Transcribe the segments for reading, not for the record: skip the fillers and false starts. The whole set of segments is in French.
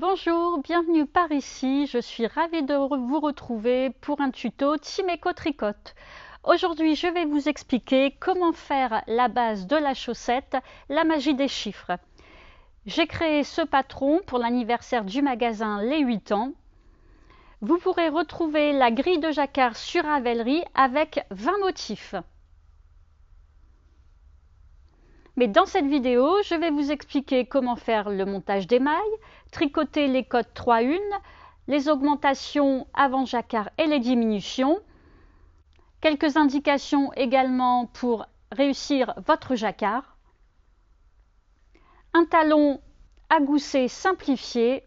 Bonjour, bienvenue par ici. Je suis ravie de vous retrouver pour un tuto Timeco Tricote. Aujourd'hui, je vais vous expliquer comment faire la base de la chaussette, la magie des chiffres. J'ai créé ce patron pour l'anniversaire du magasin Les 8 ans. Vous pourrez retrouver la grille de jacquard sur Ravelry avec 20 motifs. Mais dans cette vidéo, je vais vous expliquer comment faire le montage des mailles, tricoter les cottes 3-1, les augmentations avant jacquard et les diminutions, quelques indications également pour réussir votre jacquard, un talon à gousset simplifié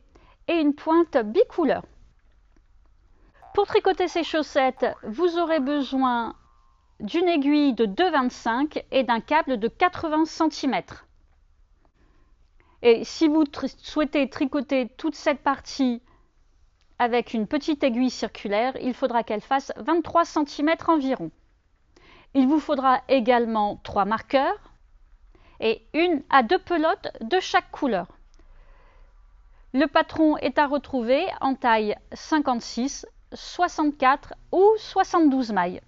et une pointe bicouleur. Pour tricoter ces chaussettes, vous aurez besoin d'une aiguille de 2,25 et d'un câble de 80 cm. Et si vous souhaitez tricoter toute cette partie avec une petite aiguille circulaire, il faudra qu'elle fasse 23 cm environ. Il vous faudra également 3 marqueurs et 1 à 2 pelotes de chaque couleur. Le patron est à retrouver en taille 56, 64 ou 72 mailles.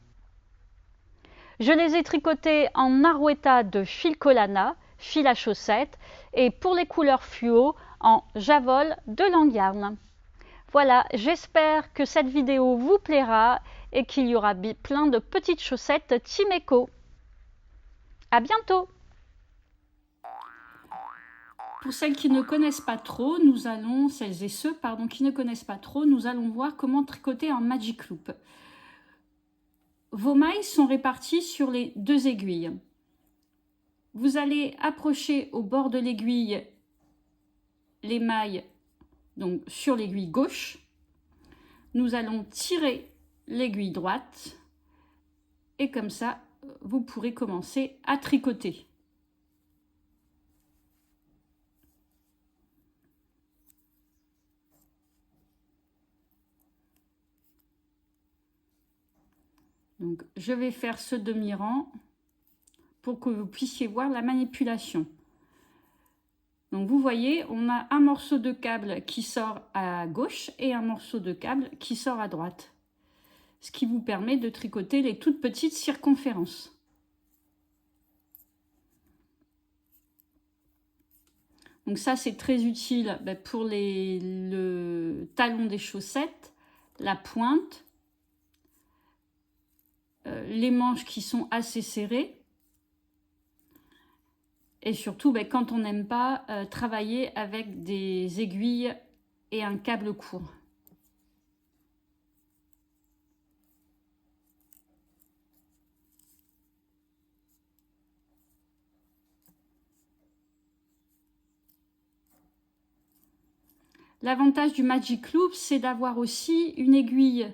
Je les ai tricotés en Arouetta de fil Collana, fil à chaussette, et pour les couleurs fluo en Javol de Langarn. Voilà, j'espère que cette vidéo vous plaira et qu'il y aura plein de petites chaussettes Timeco. À bientôt! Pour celles qui ne connaissent pas trop, celles et ceux qui ne connaissent pas trop, nous allons voir comment tricoter en Magic Loop. Vos mailles sont réparties sur les 2 aiguilles. Vous allez approcher au bord de l'aiguille les mailles donc sur l'aiguille gauche. Nous allons tirer l'aiguille droite et comme ça, vous pourrez commencer à tricoter. Donc, je vais faire ce demi-rang pour que vous puissiez voir la manipulation. Donc, vous voyez, on a un morceau de câble qui sort à gauche et un morceau de câble qui sort à droite. Ce qui vous permet de tricoter les toutes petites circonférences. Donc ça, c'est très utile pour le talon des chaussettes, la pointe, les manches qui sont assez serrées. Et surtout, quand on n'aime pas travailler avec des aiguilles et un câble court. L'avantage du Magic Loop, c'est d'avoir aussi une aiguille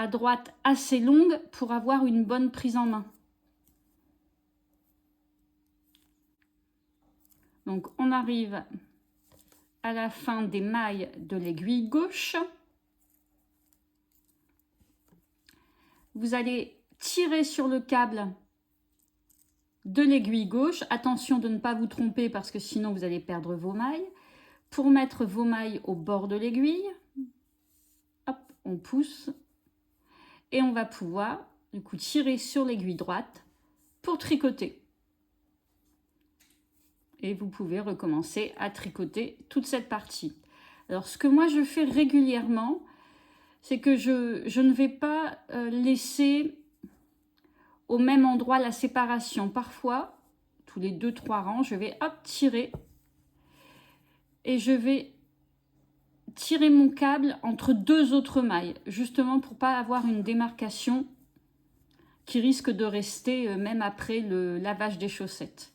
à droite assez longue pour avoir une bonne prise en main. Donc, on arrive à la fin des mailles de l'aiguille gauche. Vous allez tirer sur le câble de l'aiguille gauche. Attention de ne pas vous tromper parce que sinon vous allez perdre vos mailles. Pour mettre vos mailles au bord de l'aiguille, hop, on pousse et on va pouvoir du coup tirer sur l'aiguille droite pour tricoter. Et vous pouvez recommencer à tricoter toute cette partie. Alors ce que moi je fais régulièrement, c'est que je ne vais pas laisser au même endroit la séparation. Parfois, tous les 2-3 rangs, je vais hop tirer et je vais tirer mon câble entre 2 autres mailles, justement pour pas avoir une démarcation qui risque de rester même après le lavage des chaussettes.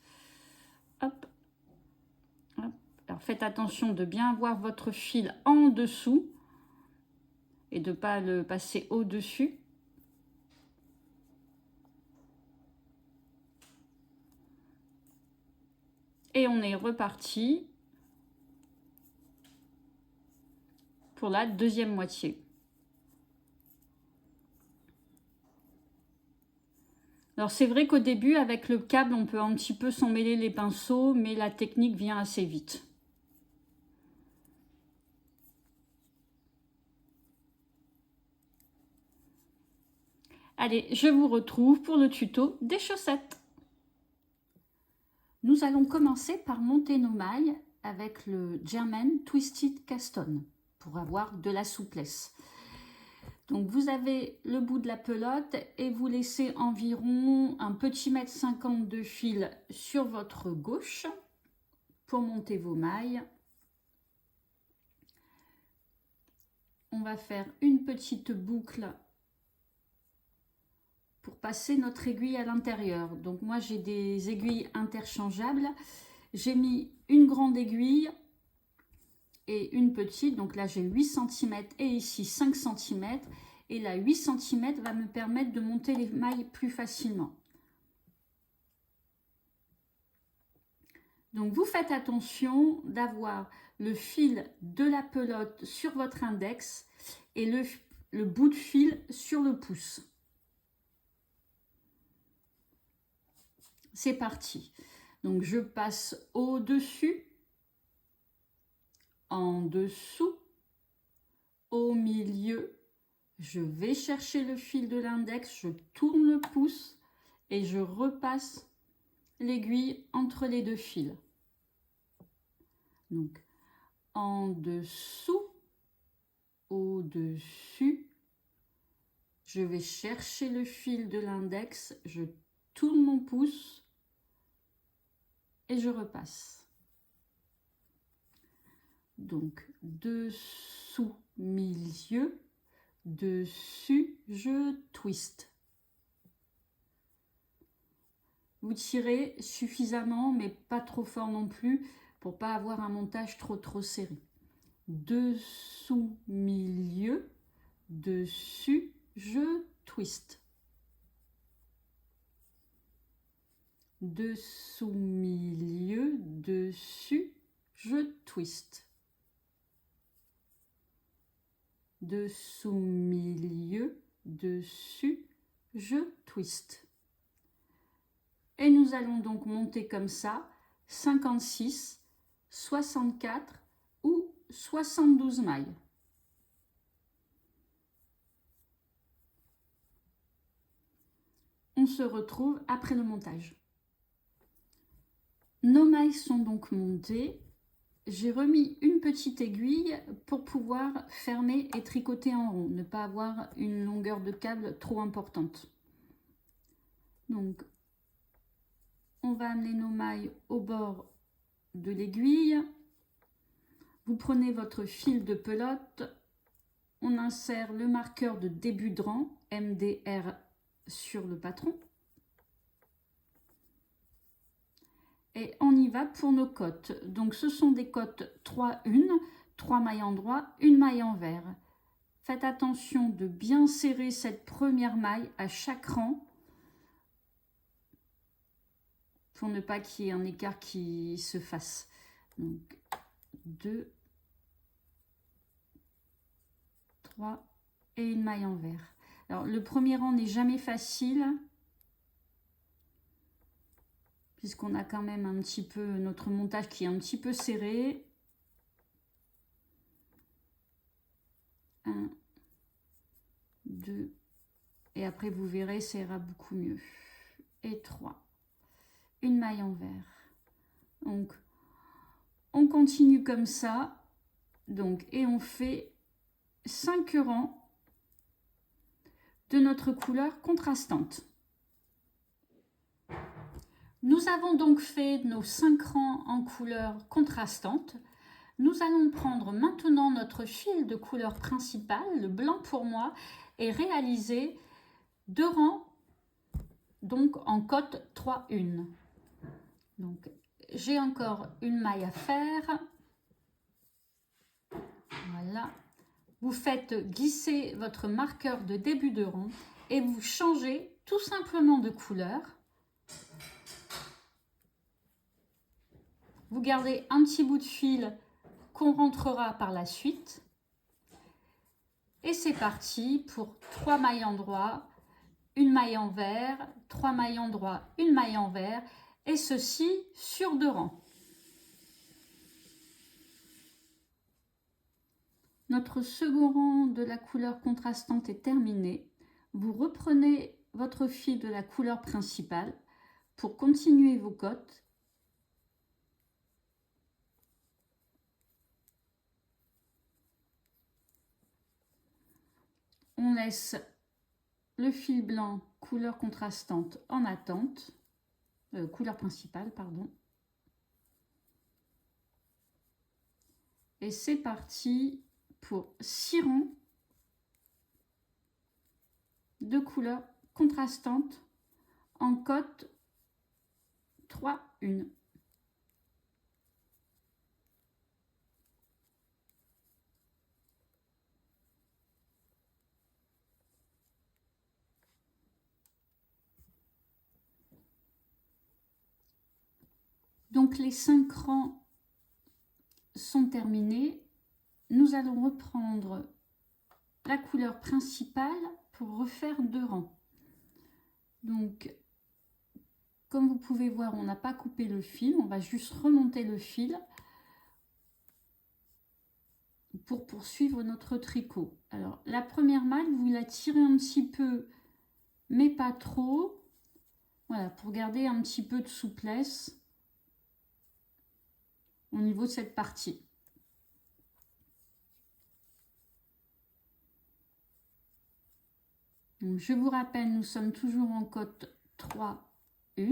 Hop. Hop. Alors faites attention de bien avoir votre fil en dessous et de ne pas le passer au-dessus. Et on est reparti pour la deuxième moitié. Alors c'est vrai qu'au début, avec le câble, on peut un petit peu s'en mêler les pinceaux, mais la technique vient assez vite. Allez, je vous retrouve pour le tuto des chaussettes. Nous allons commencer par monter nos mailles avec le German Twisted Cast On pour avoir de la souplesse. Donc vous avez le bout de la pelote et vous laissez environ un petit mètre 50 de fil sur votre gauche pour monter vos mailles. On va faire une petite boucle pour passer notre aiguille à l'intérieur. Donc moi j'ai des aiguilles interchangeables. J'ai mis une grande aiguille et une petite. Donc là j'ai 8 cm et ici 5 cm. Et là 8 cm va me permettre de monter les mailles plus facilement. Donc vous faites attention d'avoir le fil de la pelote sur votre index et le bout de fil sur le pouce. C'est parti. Donc je passe au-dessus, en dessous, au milieu. Je vais chercher le fil de l'index, je tourne le pouce et je repasse l'aiguille entre les deux fils. Donc en dessous, au-dessus, je vais chercher le fil de l'index, je tourne mon pouce et je repasse. Donc dessous, milieu, dessus, je twist. Vous tirez suffisamment, mais pas trop fort non plus, pour pas avoir un montage trop serré. Dessous, milieu, dessus, je twist. Dessous, milieu, dessus, je twist. Dessous, milieu, dessus, je twist. Et nous allons donc monter comme ça 56, 64 ou 72 mailles. On se retrouve après le montage. Nos mailles sont donc montées. J'ai remis une petite aiguille pour pouvoir fermer et tricoter en rond, ne pas avoir une longueur de câble trop importante. Donc, on va amener nos mailles au bord de l'aiguille. Vous prenez votre fil de pelote, on insère le marqueur de début de rang, MDR, sur le patron. Et on y va pour nos cottes. Donc ce sont des cottes 3-1, 3 mailles endroit, une maille envers. Faites attention de bien serrer cette première maille à chaque rang pour ne pas qu'il y ait un écart qui se fasse. Donc 2, 3 et une maille envers. Alors le premier rang n'est jamais facile, puisqu'on a quand même un petit peu notre montage qui est un petit peu serré. 1, 2, et après vous verrez, ça ira beaucoup mieux. Et 3, une maille envers. Donc, on continue comme ça. Donc, et on fait 5 rangs de notre couleur contrastante. Nous avons donc fait nos 5 rangs en couleur contrastante. Nous allons prendre maintenant notre fil de couleur principale, le blanc pour moi, et réaliser 2 rangs donc en cotte 3-1. Donc j'ai encore une maille à faire. Voilà. Vous faites glisser votre marqueur de début de rang et vous changez tout simplement de couleur. Vous gardez un petit bout de fil qu'on rentrera par la suite. Et c'est parti pour 3 mailles endroit, une maille envers, 3 mailles endroit, une maille envers, et ceci sur 2 rangs. Notre second rang de la couleur contrastante est terminé. vous reprenez votre fil de la couleur principale pour continuer vos côtes. On laisse le fil blanc couleur contrastante en attente, couleur principale, pardon. Et c'est parti pour 6 rangs de couleurs contrastantes en côte 3, 1. Donc les 5 rangs sont terminés. Nous allons reprendre la couleur principale pour refaire 2 rangs. Donc, comme vous pouvez voir, on n'a pas coupé le fil, on va juste remonter le fil pour poursuivre notre tricot. Alors, la première maille, vous la tirez un petit peu, mais pas trop. Voilà, pour garder un petit peu de souplesse au niveau de cette partie. Donc, je vous rappelle, nous sommes toujours en côte 3, 1.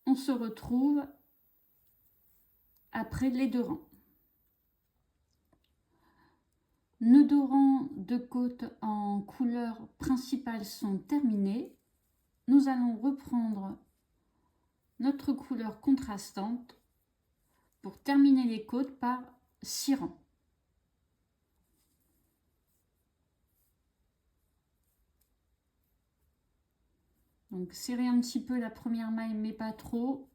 On se retrouve après les 2 rangs. Nos 2 rangs de côte en couleur principale sont terminés. Nous allons reprendre notre couleur contrastante pour terminer les côtes par 6 rangs. Donc serrez un petit peu la première maille, mais pas trop.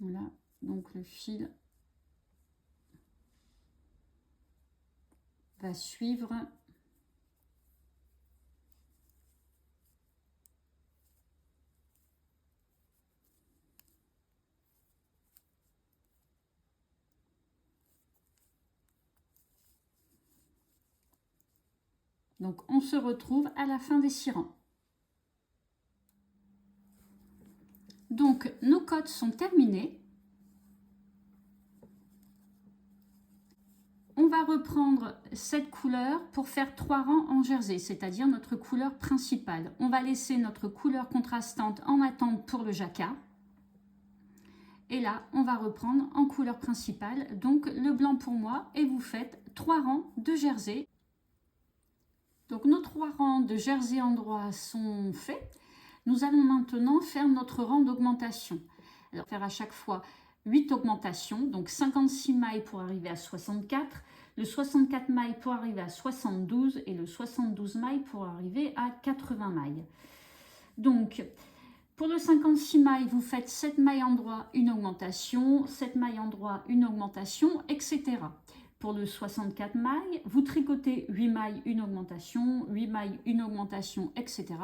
Voilà, donc le fil va suivre. Donc on se retrouve à la fin des 6 rangs. Donc nos côtes sont terminées. On va reprendre cette couleur pour faire 3 rangs en jersey, c'est-à-dire notre couleur principale. On va laisser notre couleur contrastante en attente pour le jacquard. Et là, on va reprendre en couleur principale, donc le blanc pour moi, et vous faites 3 rangs de jersey. Donc nos 3 rangs de jersey en droit sont faits. Nous allons maintenant faire notre rang d'augmentation. Alors faire à chaque fois 8 augmentations, donc 56 mailles pour arriver à 64, le 64 mailles pour arriver à 72 et le 72 mailles pour arriver à 80 mailles. Donc pour le 56 mailles, vous faites 7 mailles en droit, une augmentation, 7 mailles en droit, une augmentation, etc. Pour le 64 mailles, vous tricotez 8 mailles, une augmentation, 8 mailles, une augmentation, etc.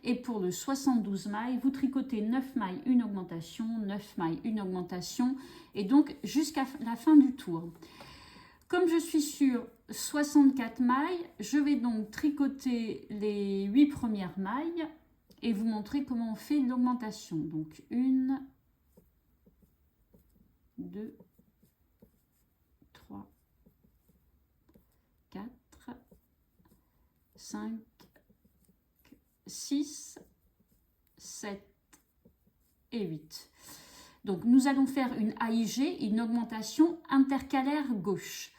Et pour le 72 mailles, vous tricotez 9 mailles, une augmentation, 9 mailles, une augmentation, et donc jusqu'à la fin du tour. Comme je suis sur 64 mailles, je vais donc tricoter les 8 premières mailles et vous montrer comment on fait l'augmentation. Donc 1, 2, 3, 4, 5, 6, 7 et 8. Donc nous allons faire une AIG, une augmentation intercalaire gauche.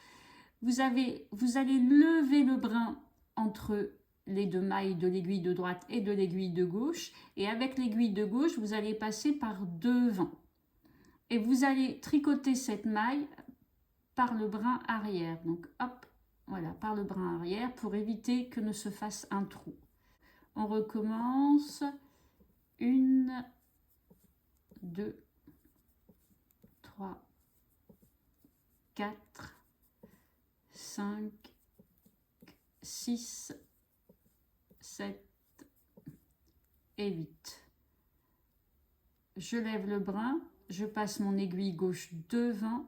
Vous allez lever le brin entre les 2 mailles de l'aiguille de droite et de l'aiguille de gauche, et avec l'aiguille de gauche, vous allez passer par devant. Et vous allez tricoter cette maille par le brin arrière. Donc hop, voilà, par le brin arrière pour éviter que ne se fasse un trou. On recommence. 1, 2, 3, 4, 5, 6, 7 et 8. Je lève le brin je passe mon aiguille gauche devant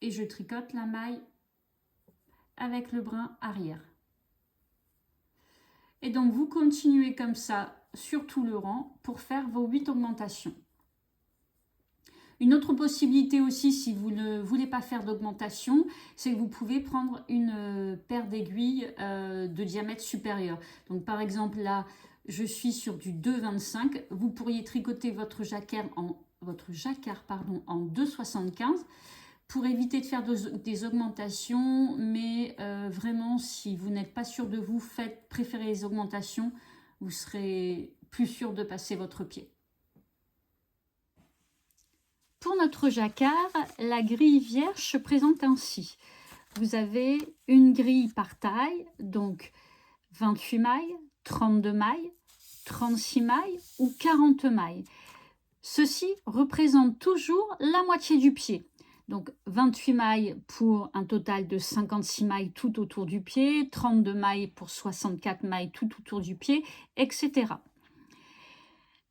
et je tricote la maille avec le brin arrière. Et donc vous continuez comme ça sur tout le rang pour faire vos 8 augmentations. Une autre possibilité aussi, si vous ne voulez pas faire d'augmentation, c'est que vous pouvez prendre une paire d'aiguilles de diamètre supérieur. Donc par exemple là, je suis sur du 2,25. Vous pourriez tricoter votre jacquard en 2,75 pour éviter de faire des augmentations. Mais vraiment, si vous n'êtes pas sûr de vous, préférez les augmentations. Vous serez plus sûr de passer votre pied. Pour notre jacquard, la grille vierge se présente ainsi. Vous avez une grille par taille, donc 28 mailles, 32 mailles, 36 mailles ou 40 mailles. Ceci représente toujours la moitié du pied. Donc 28 mailles pour un total de 56 mailles tout autour du pied, 32 mailles pour 64 mailles tout autour du pied, etc.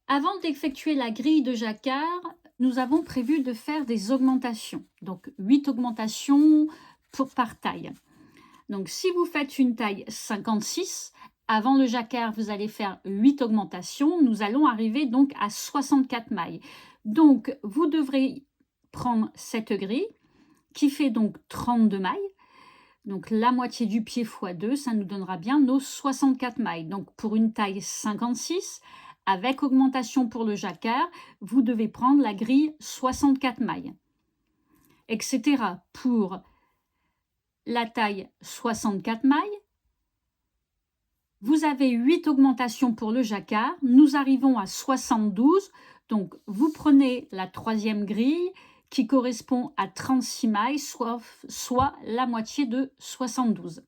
Avant d'effectuer la grille de jacquard, nous avons prévu de faire des augmentations. Donc 8 augmentations par taille. Donc si vous faites une taille 56, avant le jacquard, vous allez faire 8 augmentations. Nous allons arriver donc à 64 mailles. Donc vous devrez prendre cette grille qui fait donc 32 mailles. Donc la moitié du pied x 2, ça nous donnera bien nos 64 mailles. Donc pour une taille 56, avec augmentation pour le jacquard, vous devez prendre la grille 64 mailles, etc. Pour la taille 64 mailles, vous avez 8 augmentations pour le jacquard. Nous arrivons à 72. Donc, vous prenez la troisième grille qui correspond à 36 mailles, soit la moitié de 72.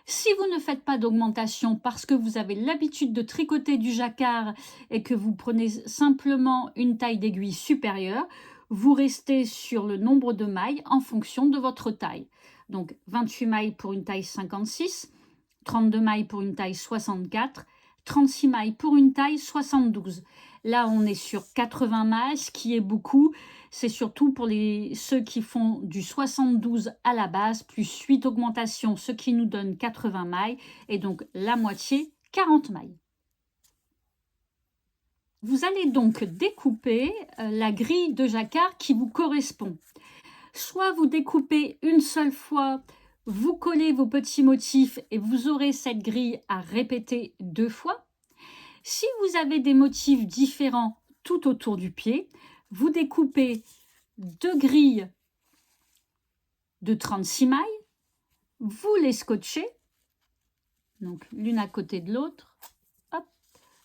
Si vous ne faites pas d'augmentation parce que vous avez l'habitude de tricoter du jacquard et que vous prenez simplement une taille d'aiguille supérieure, vous restez sur le nombre de mailles en fonction de votre taille. Donc 28 mailles pour une taille 56, 32 mailles pour une taille 64, 36 mailles pour une taille 72. Là, on est sur 80 mailles, ce qui est beaucoup. C'est surtout pour ceux qui font du 72 à la base, plus 8 augmentations, ce qui nous donne 80 mailles, et donc la moitié, 40 mailles. Vous allez donc découper la grille de jacquard qui vous correspond. Soit vous découpez une seule fois, vous collez vos petits motifs et vous aurez cette grille à répéter 2 fois. Si vous avez des motifs différents tout autour du pied, vous découpez 2 grilles de 36 mailles, vous les scotchez, donc l'une à côté de l'autre,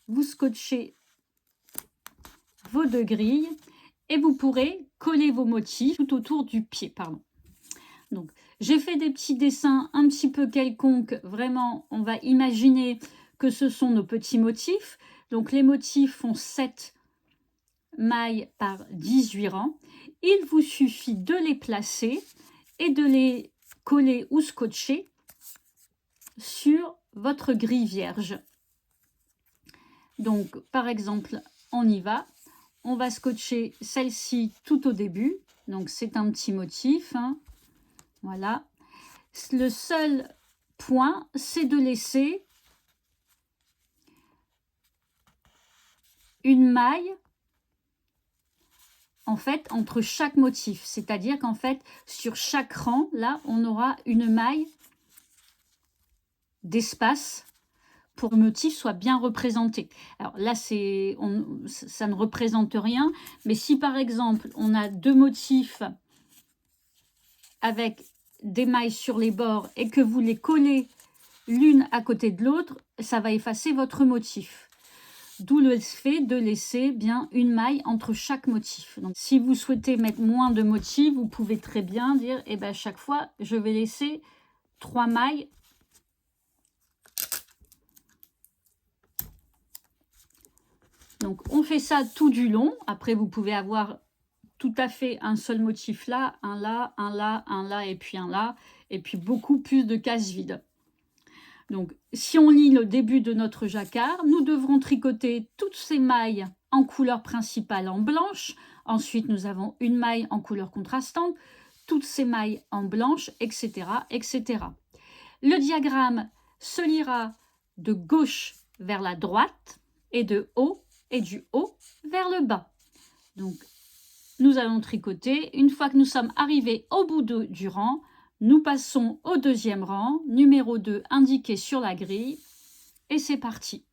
vous scotchez vos 2 grilles et vous pourrez coller vos motifs tout autour du pied. Donc, j'ai fait des petits dessins un petit peu quelconques, vraiment, on va imaginer que ce sont nos petits motifs. Donc, les motifs font 7 mailles par 18 rangs. Il vous suffit de les placer et de les coller ou scotcher sur votre grille vierge. Donc, par exemple, on y va. On va scotcher celle-ci tout au début. Donc, c'est un petit motif. Voilà. Le seul point, c'est de laisser une maille en fait entre chaque motif. C'est-à-dire qu'en fait, sur chaque rang, là, on aura une maille d'espace pour que le motif soit bien représenté. Alors là, ça ne représente rien, mais si par exemple, on a 2 motifs avec des mailles sur les bords et que vous les collez l'une à côté de l'autre, ça va effacer votre motif. D'où le fait de laisser bien une maille entre chaque motif. Donc, si vous souhaitez mettre moins de motifs, vous pouvez très bien dire, eh ben, chaque fois, je vais laisser 3 mailles. Donc, on fait ça tout du long. Après, vous pouvez avoir tout à fait un seul motif là, un là, un là, un là, et puis un là, et puis beaucoup plus de cases vides. Donc, si on lit le début de notre jacquard, nous devrons tricoter toutes ces mailles en couleur principale en blanche. Ensuite, nous avons une maille en couleur contrastante, toutes ces mailles en blanche, etc., etc. Le diagramme se lira de gauche vers la droite et de haut et du haut vers le bas. Donc, nous allons tricoter. Une fois que nous sommes arrivés au bout du rang, nous passons au deuxième rang, numéro 2 indiqué sur la grille, et c'est parti.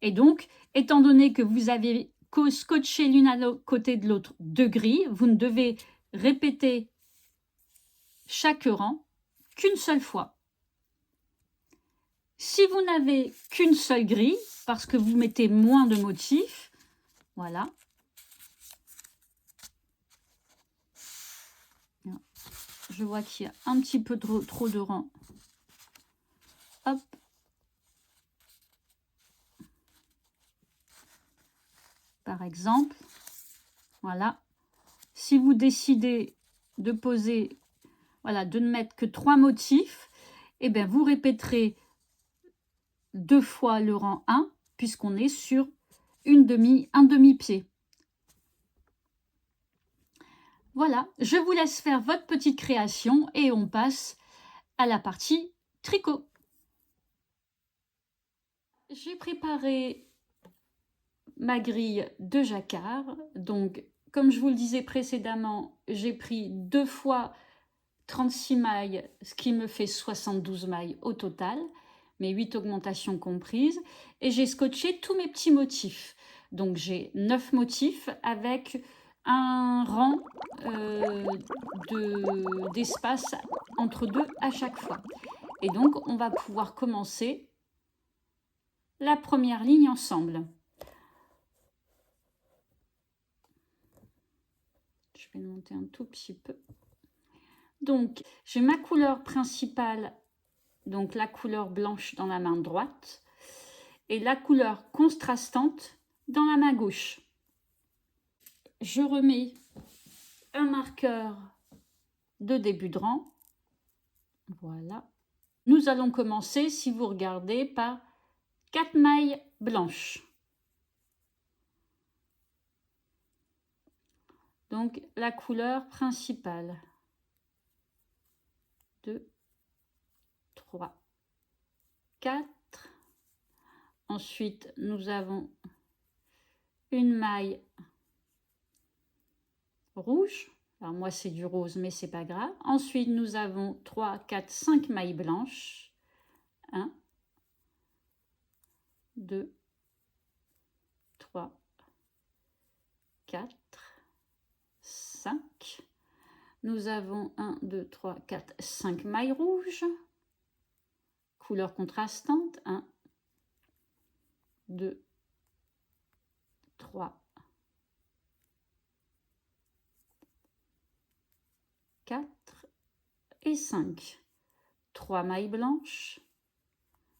Et donc, étant donné que vous avez scotché l'une à côté de l'autre 2 grilles, vous ne devez répéter chaque rang qu'une seule fois. Si vous n'avez qu'une seule grille, parce que vous mettez moins de motifs, voilà. Je vois qu'il y a un petit peu trop de rangs. Hop. Par exemple, voilà. Si vous décidez de poser, voilà, de ne mettre que 3 motifs, eh bien, vous répéterez 2 fois le rang 1, puisqu'on est sur un demi-pied. Voilà, je vous laisse faire votre petite création et on passe à la partie tricot. J'ai préparé ma grille de jacquard. Donc, comme je vous le disais précédemment, j'ai pris 2 fois 36 mailles, ce qui me fait 72 mailles au total, mes 8 augmentations comprises, et j'ai scotché tous mes petits motifs. Donc, j'ai 9 motifs avec un rang d'espace entre 2 à chaque fois. Et donc, on va pouvoir commencer la première ligne ensemble. Je vais le monter un tout petit peu. Donc, j'ai ma couleur principale, donc la couleur blanche dans la main droite, et la couleur contrastante dans la main gauche. Je remets un marqueur de début de rang. Voilà. Nous allons commencer, si vous regardez, par 4 mailles blanches. Donc, la couleur principale. 2, 3, 4. Ensuite, nous avons une maille rouge. Alors moi, c'est du rose, mais c'est pas grave. Ensuite, nous avons 3, 4, 5 mailles blanches. 1, 2, 3, 4, 5. Nous avons 1, 2, 3, 4, 5 mailles rouges. Couleur contrastante. 1, 2, 3, 4 et 5. 3 mailles blanches.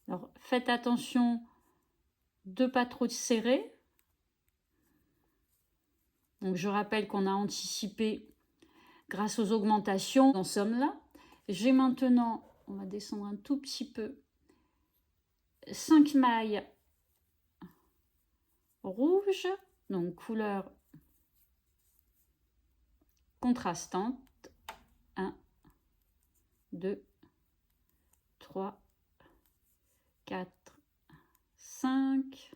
Alors, faites attention de ne pas trop serrer. Donc, je rappelle qu'on a anticipé grâce aux augmentations. Nous en sommes là. J'ai maintenant, on va descendre un tout petit peu, 5 mailles rouges, donc couleur contrastante. 1, 2, 3, 4, 5.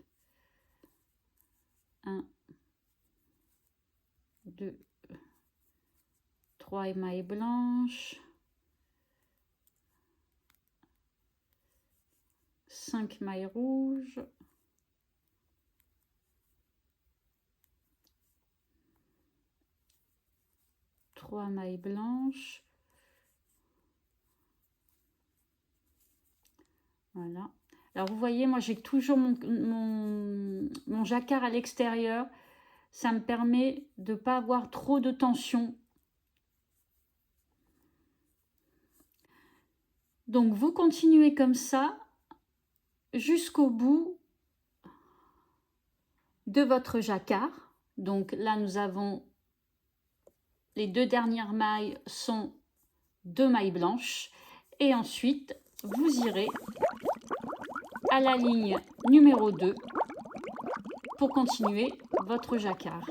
1, 2, 3 mailles blanches. 5 mailles rouges. 3 mailles blanches. Voilà. Alors, vous voyez, moi, j'ai toujours mon jacquard à l'extérieur. Ça me permet de ne pas avoir trop de tension. Donc, vous continuez comme ça jusqu'au bout de votre jacquard. Donc, là, nous avons les 2 dernières mailles sont 2 mailles blanches. Et ensuite, vous irez à la ligne numéro 2 pour continuer votre jacquard.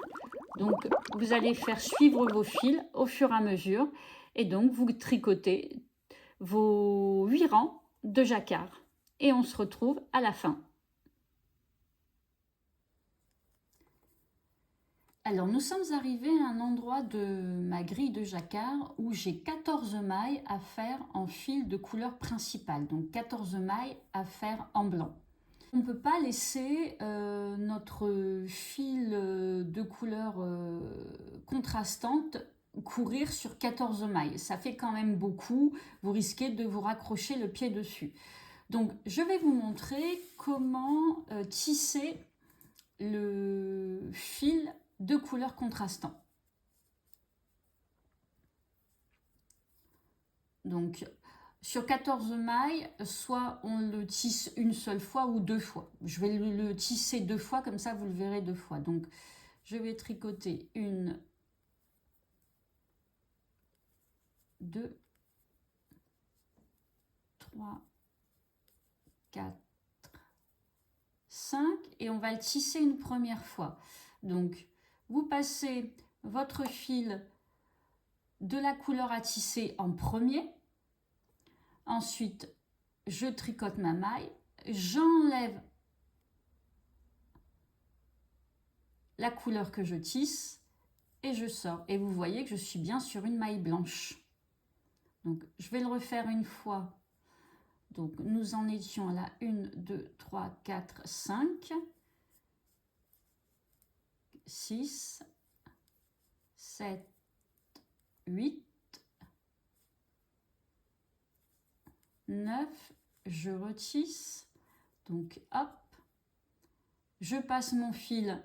Donc, vous allez faire suivre vos fils au fur et à mesure et donc vous tricotez vos 8 rangs de jacquard. Et on se retrouve à la fin. Alors, nous sommes arrivés à un endroit de ma grille de jacquard où j'ai 14 mailles à faire en fil de couleur principale. Donc, 14 mailles à faire en blanc. On ne peut pas laisser notre fil de couleur contrastante courir sur 14 mailles. Ça fait quand même beaucoup. Vous risquez de vous raccrocher le pied dessus. Donc, je vais vous montrer comment tisser le fil de couleurs contrastant. Donc, sur 14 mailles, soit on le tisse une seule fois ou 2 fois. Je vais le tisser 2 fois, comme ça vous le verrez 2 fois. Donc, je vais tricoter 1, 2, 3, 4, 5 et on va le tisser une première fois. Donc, vous passez votre fil de la couleur à tisser en premier. Ensuite, je tricote ma maille, j'enlève la couleur que je tisse et je sors. Et vous voyez que je suis bien sur une maille blanche. Donc, je vais le refaire une fois. Donc, nous en étions là 1, 2, 3, 4, 5, 6, 7, 8, 9, je retisse, donc hop, je passe mon fil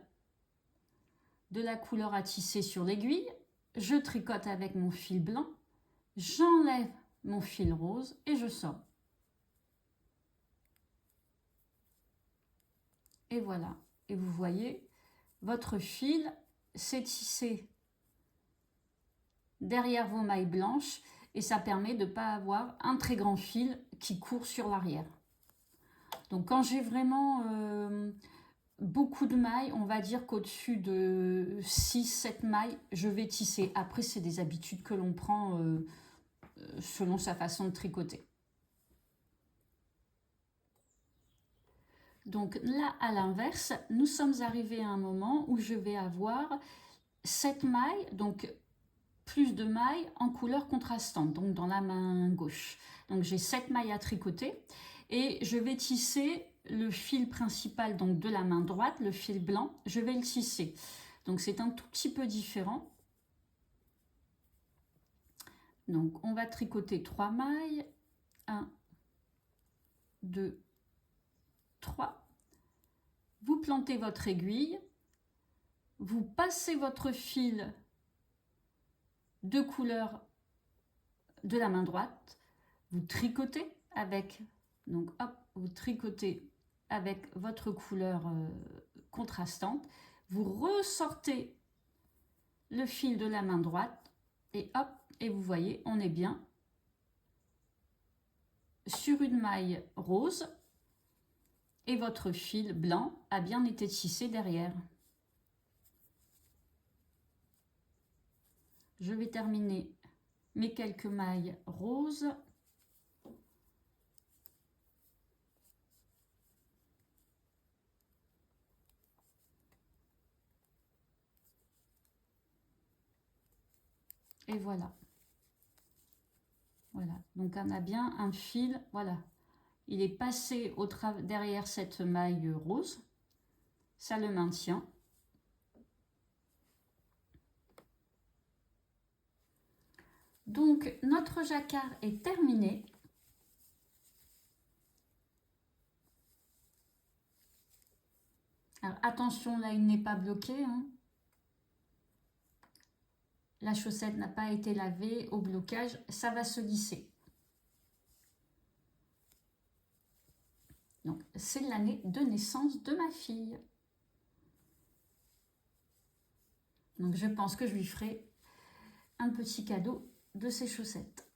de la couleur à tisser sur l'aiguille, je tricote avec mon fil blanc, j'enlève mon fil rose et je sors. Et voilà, et vous voyez, votre fil s'est tissé derrière vos mailles blanches et ça permet de ne pas avoir un très grand fil qui court sur l'arrière. Donc quand j'ai vraiment beaucoup de mailles, on va dire qu'au-dessus de 6-7 mailles, je vais tisser. Après, c'est des habitudes que l'on prend selon sa façon de tricoter. Donc là, à l'inverse, nous sommes arrivés à un moment où je vais avoir 7 mailles, donc plus de mailles en couleur contrastante, donc dans la main gauche. Donc j'ai 7 mailles à tricoter et je vais tisser le fil principal donc de la main droite, le fil blanc, je vais le tisser. Donc c'est un tout petit peu différent. Donc on va tricoter 3 mailles, 1, 2, 3. Vous plantez votre aiguille, vous passez votre fil de couleur de la main droite, vous tricotez avec, donc hop, vous tricotez avec votre couleur contrastante, vous ressortez le fil de la main droite et hop, et vous voyez, on est bien sur une maille rose et votre fil blanc a bien été tissé derrière. Je vais terminer mes quelques mailles roses. Et voilà. Voilà. Donc on a bien un fil, voilà. Il est passé derrière cette maille rose. Ça le maintient. Donc notre jacquard est terminé. Alors attention, là il n'est pas bloqué, hein. La chaussette n'a pas été lavée au blocage, ça va se lisser. Donc c'est l'année de naissance de ma fille. Donc je pense que je lui ferai un petit cadeau de ces chaussettes.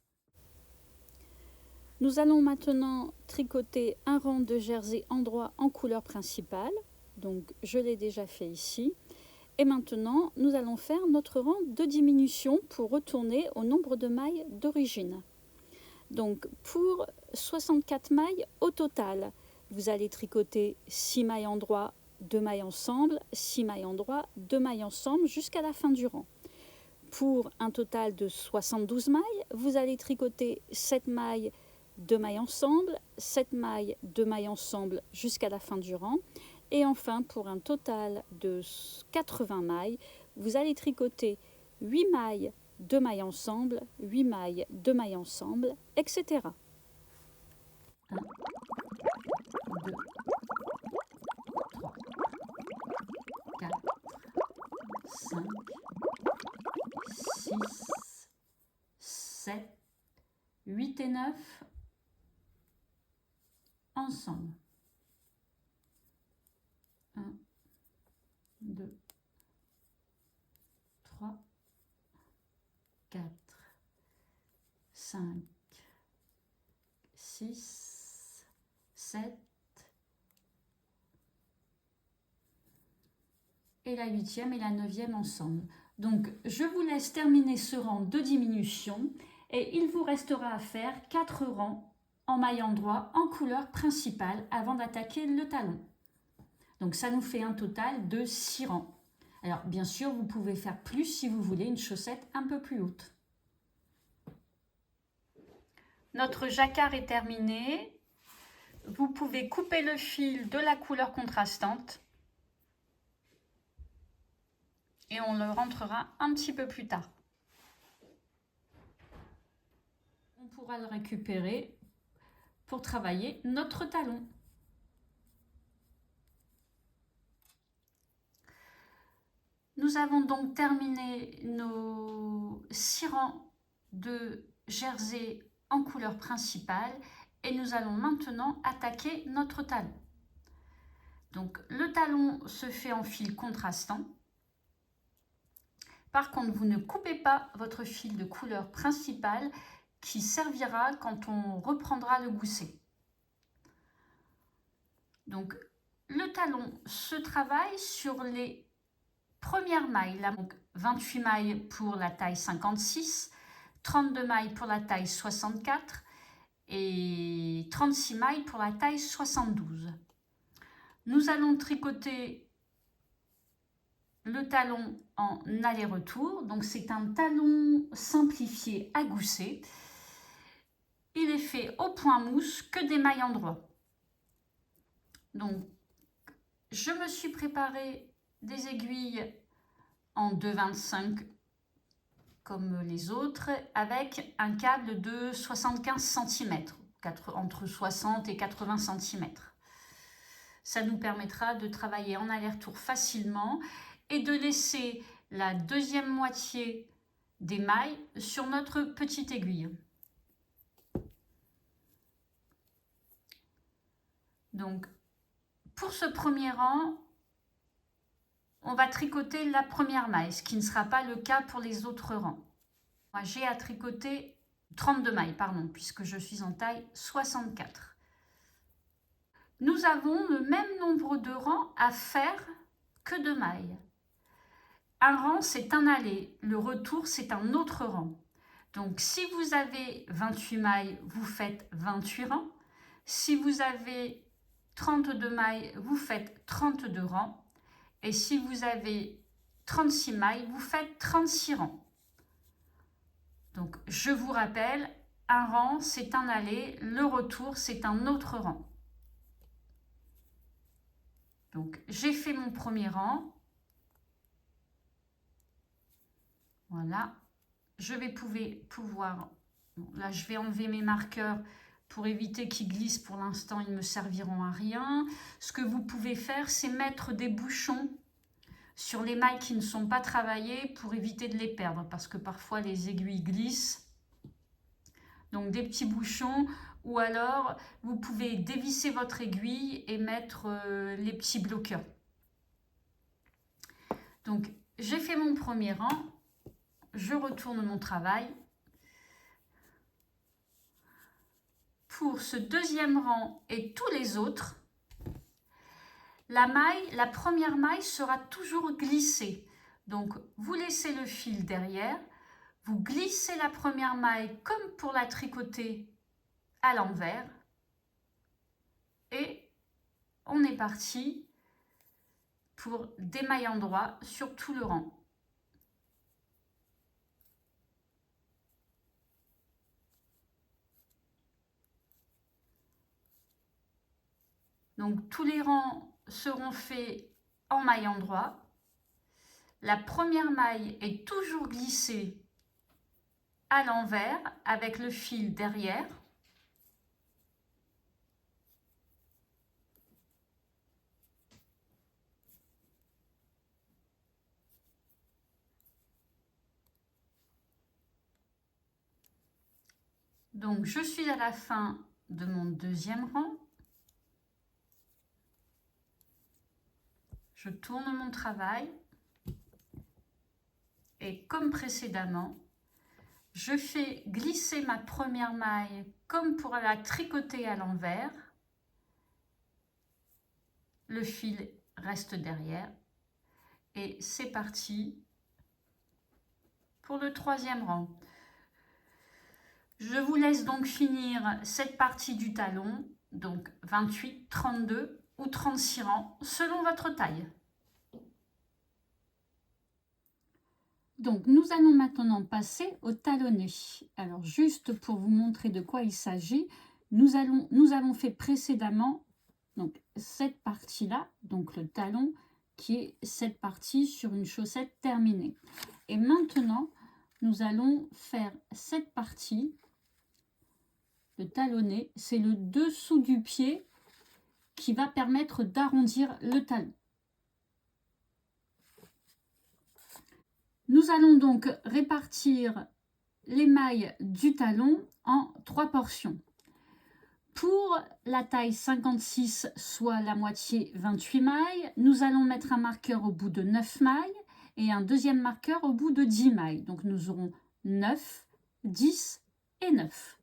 Nous allons maintenant tricoter un rang de jersey endroit en couleur principale. Donc je l'ai déjà fait ici. Et maintenant, nous allons faire notre rang de diminution pour retourner au nombre de mailles d'origine. Donc pour 64 mailles au total, vous allez tricoter 6 mailles endroit, 2 mailles ensemble, 6 mailles endroit, 2 mailles ensemble jusqu'à la fin du rang. Pour un total de 72 mailles, vous allez tricoter 7 mailles, 2 mailles ensemble, 7 mailles, 2 mailles ensemble jusqu'à la fin du rang. Et enfin, pour un total de 80 mailles, vous allez tricoter 8 mailles, 2 mailles ensemble, 8 mailles, 2 mailles ensemble, etc. 1, 2, 3, 4, 5, 6, 7, 8 et 9 ensemble. 1, 2, 3, 4, 5, 6, 7 et la 8e et la 9e ensemble. Donc, je vous laisse terminer ce rang de diminution et il vous restera à faire 4 rangs en maille endroit en couleur principale avant d'attaquer le talon. Donc, ça nous fait un total de 6 rangs. Alors, bien sûr, vous pouvez faire plus si vous voulez une chaussette un peu plus haute. Notre jacquard est terminé. Vous pouvez couper le fil de la couleur contrastante. Et on le rentrera un petit peu plus tard. On pourra le récupérer pour travailler notre talon. Nous avons donc terminé nos 6 rangs de jersey en couleur principale et nous allons maintenant attaquer notre talon. Donc le talon se fait en fil contrastant. Par contre, vous ne coupez pas votre fil de couleur principale qui servira quand on reprendra le gousset. Donc, le talon se travaille sur les premières mailles, là, donc 28 mailles pour la taille 56, 32 mailles pour la taille 64 et 36 mailles pour la taille 72. Nous allons tricoter le talon en aller-retour, donc c'est un talon simplifié à gousset. Il est fait au point mousse que des mailles endroit. Donc, je me suis préparé des aiguilles en 2,25 comme les autres, avec un câble de 75 cm, entre 60 et 80 cm. Ça nous permettra de travailler en aller-retour facilement et de laisser la deuxième moitié des mailles sur notre petite aiguille. Donc, pour ce premier rang, on va tricoter la première maille, ce qui ne sera pas le cas pour les autres rangs. Moi, j'ai à tricoter 32 mailles, pardon, puisque je suis en taille 64. Nous avons le même nombre de rangs à faire que de mailles. Un rang, c'est un aller. Le retour, c'est un autre rang. Donc, si vous avez 28 mailles, vous faites 28 rangs. Si vous avez 32 mailles, vous faites 32 rangs. Et si vous avez 36 mailles, vous faites 36 rangs. Donc, je vous rappelle, un rang, c'est un aller. Le retour, c'est un autre rang. Donc, j'ai fait mon premier rang. Voilà, je vais pouvoir, bon, là je vais enlever mes marqueurs pour éviter qu'ils glissent. Pour l'instant, ils ne me serviront à rien. Ce que vous pouvez faire, c'est mettre des bouchons sur les mailles qui ne sont pas travaillées pour éviter de les perdre, parce que parfois les aiguilles glissent. Donc des petits bouchons, ou alors vous pouvez dévisser votre aiguille et mettre les petits bloqueurs. Donc j'ai fait mon premier rang. Je retourne mon travail. Pour ce deuxième rang et tous les autres, la première maille sera toujours glissée. Donc, vous laissez le fil derrière, vous glissez la première maille comme pour la tricoter à l'envers et on est parti pour des mailles endroits sur tout le rang. Donc tous les rangs seront faits en maille endroit. La première maille est toujours glissée à l'envers avec le fil derrière. Donc je suis à la fin de mon deuxième rang. Je tourne mon travail et comme précédemment, je fais glisser ma première maille comme pour la tricoter à l'envers. Le fil reste derrière et c'est parti pour le troisième rang. Je vous laisse donc finir cette partie du talon, donc 28, 32 ou 36 rangs, selon votre taille. Donc, nous allons maintenant passer au talonnet. Alors, juste pour vous montrer de quoi il s'agit, nous avons fait précédemment donc, cette partie-là, donc le talon, qui est cette partie sur une chaussette terminée. Et maintenant, nous allons faire cette partie. Le talonnet, c'est le dessous du pied qui va permettre d'arrondir le talon. Nous allons donc répartir les mailles du talon en 3 portions. Pour la taille 56, soit la moitié 28 mailles, nous allons mettre un marqueur au bout de 9 mailles et un deuxième marqueur au bout de 10 mailles. Donc nous aurons 9, 10 et 9.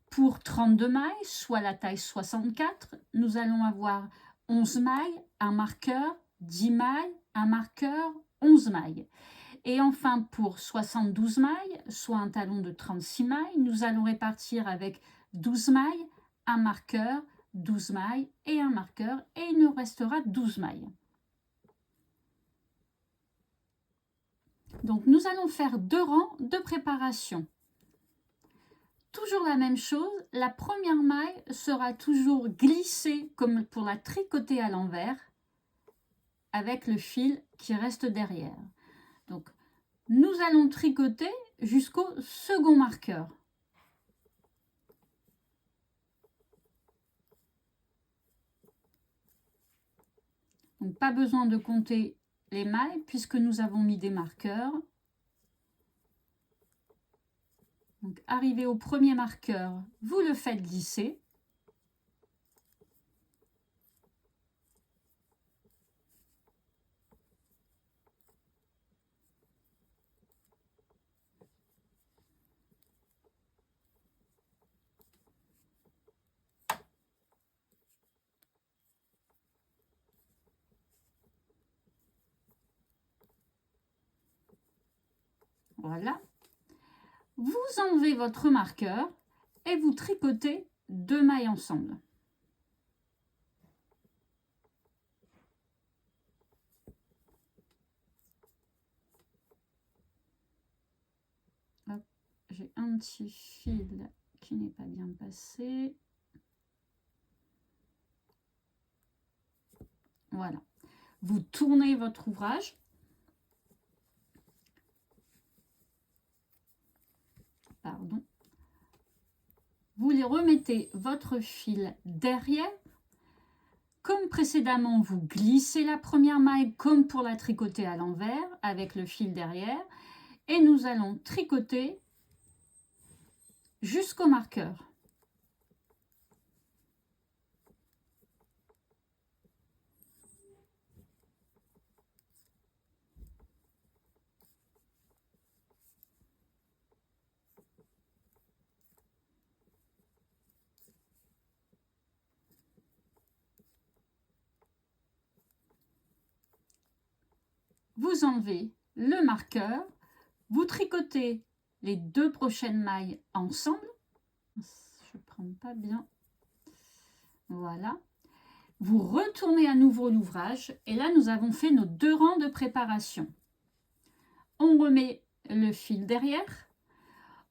Pour 32 mailles, soit la taille 64, nous allons avoir 11 mailles, un marqueur, 10 mailles, un marqueur, 11 mailles. Et enfin, pour 72 mailles, soit un talon de 36 mailles, nous allons répartir avec 12 mailles, un marqueur, 12 mailles et un marqueur, et il nous restera 12 mailles. Donc, nous allons faire 2 rangs de préparation. Toujours la même chose, la première maille sera toujours glissée comme pour la tricoter à l'envers avec le fil qui reste derrière. Donc, nous allons tricoter jusqu'au second marqueur. Donc, pas besoin de compter les mailles puisque nous avons mis des marqueurs. Donc, arrivé au premier marqueur, vous le faites glisser. Voilà. Vous enlevez votre marqueur et vous tricotez 2 mailles ensemble. J'ai un petit fil qui n'est pas bien passé. Voilà. Vous tournez votre ouvrage. Pardon. Vous les remettez votre fil derrière. Comme précédemment, vous glissez la première maille comme pour la tricoter à l'envers avec le fil derrière. Et nous allons tricoter jusqu'au marqueur. vous enlevez le marqueur, vous tricotez les 2 prochaines mailles ensemble. Je ne prends pas bien. Voilà. Vous retournez à nouveau l'ouvrage et là, nous avons fait nos 2 rangs de préparation. On remet le fil derrière.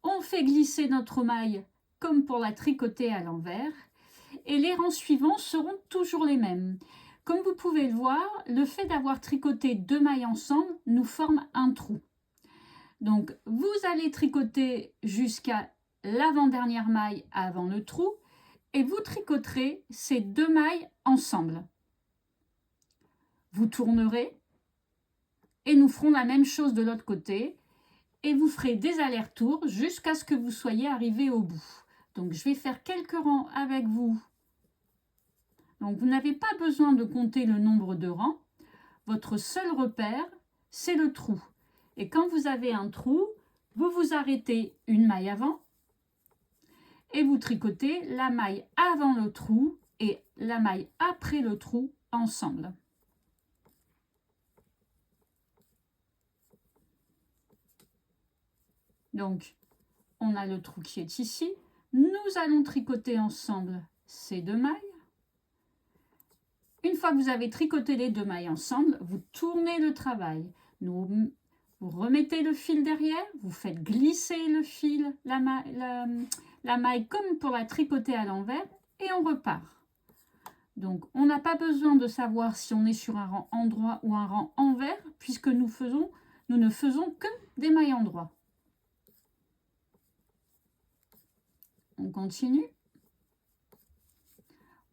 On fait glisser notre maille comme pour la tricoter à l'envers. Et les rangs suivants seront toujours les mêmes. Comme vous pouvez le voir, le fait d'avoir tricoté 2 mailles ensemble nous forme un trou. Donc, vous allez tricoter jusqu'à l'avant-dernière maille avant le trou et vous tricoterez ces 2 mailles ensemble. Vous tournerez et nous ferons la même chose de l'autre côté et vous ferez des allers-retours jusqu'à ce que vous soyez arrivé au bout. Donc, je vais faire quelques rangs avec vous. Donc, vous n'avez pas besoin de compter le nombre de rangs. Votre seul repère, c'est le trou. Et quand vous avez un trou, vous vous arrêtez une maille avant et vous tricotez la maille avant le trou et la maille après le trou ensemble. Donc, on a le trou qui est ici. Nous allons tricoter ensemble ces 2 mailles. Une fois que vous avez tricoté les 2 mailles ensemble, vous tournez le travail. Vous remettez le fil derrière, vous faites glisser le fil, la maille comme pour la tricoter à l'envers et on repart. Donc, on n'a pas besoin de savoir si on est sur un rang endroit ou un rang envers puisque nous ne faisons que des mailles endroit. On continue.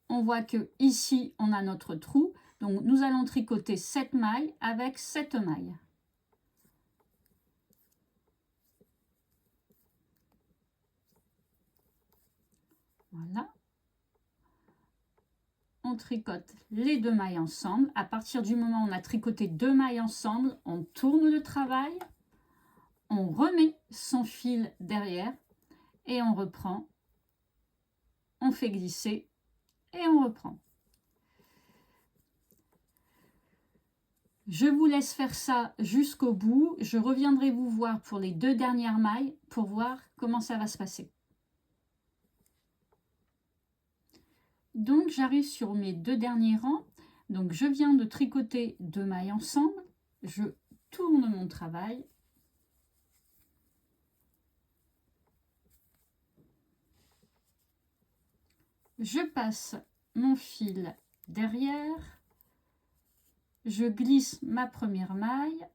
On voit que ici on a notre trou. Donc, nous allons tricoter 7 mailles avec 7 mailles. Voilà. On tricote les 2 mailles ensemble. À partir du moment où on a tricoté 2 mailles ensemble, on tourne le travail, on remet son fil derrière et on reprend. On fait glisser et on reprend. Je vous laisse faire ça jusqu'au bout. Je reviendrai vous voir pour les 2 dernières mailles pour voir comment ça va se passer. Donc, j'arrive sur mes 2 derniers rangs. Donc, je viens de tricoter 2 mailles ensemble. Je tourne mon travail. Je passe mon fil derrière. Je glisse ma première maille.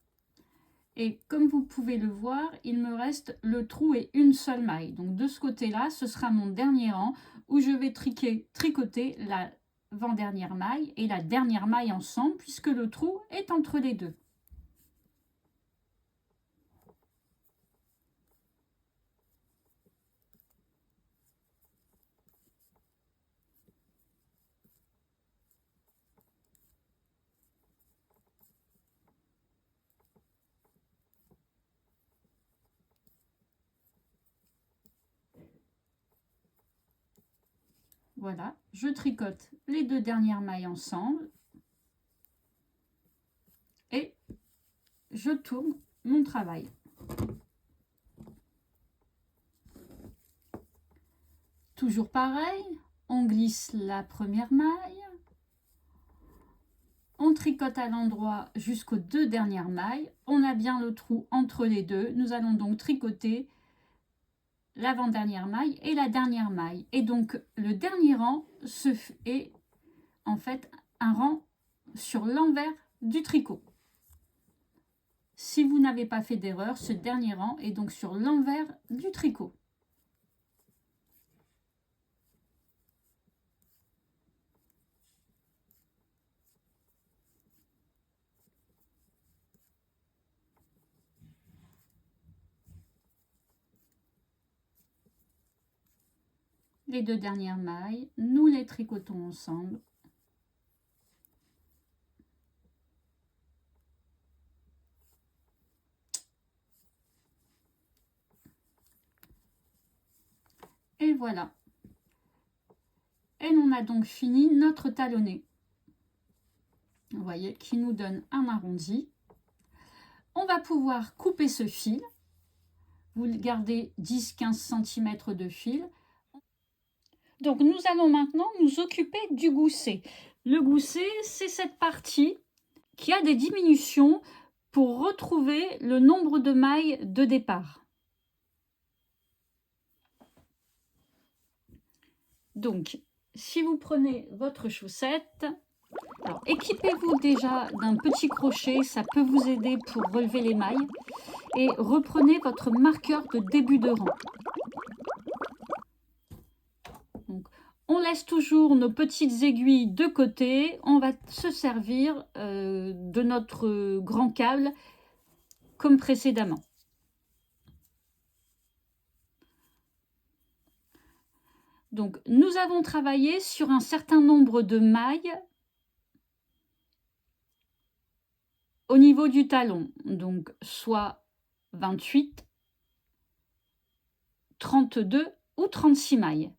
Et comme vous pouvez le voir, il me reste le trou et une seule maille. Donc, de ce côté-là, ce sera mon dernier rang où je vais tricoter l'avant-dernière maille et la dernière maille ensemble puisque le trou est entre les 2. Voilà, je tricote les 2 dernières mailles ensemble et je tourne mon travail. Toujours pareil, on glisse la première maille, on tricote à l'endroit jusqu'aux 2 dernières mailles, on a bien le trou entre les 2, nous allons donc tricoter l'avant-dernière maille et la dernière maille. Et donc, le dernier rang est en fait un rang sur l'envers du tricot. Si vous n'avez pas fait d'erreur, ce dernier rang est donc sur l'envers du tricot. Les 2 dernières mailles, nous les tricotons ensemble. Et voilà. Et on a donc fini notre talonnet. Vous voyez, qui nous donne un arrondi. on va pouvoir couper ce fil. Vous gardez 10-15 cm de fil. Donc nous allons maintenant nous occuper du gousset. Le gousset, c'est cette partie qui a des diminutions pour retrouver le nombre de mailles de départ. Donc, si vous prenez votre chaussette, alors équipez-vous déjà d'un petit crochet, ça peut vous aider pour relever les mailles. Et reprenez votre marqueur de début de rang. Donc, on laisse toujours nos petites aiguilles de côté. On va se servir de notre grand câble comme précédemment. Donc, nous avons travaillé sur un certain nombre de mailles au niveau du talon. Donc, soit 28, 32 ou 36 mailles.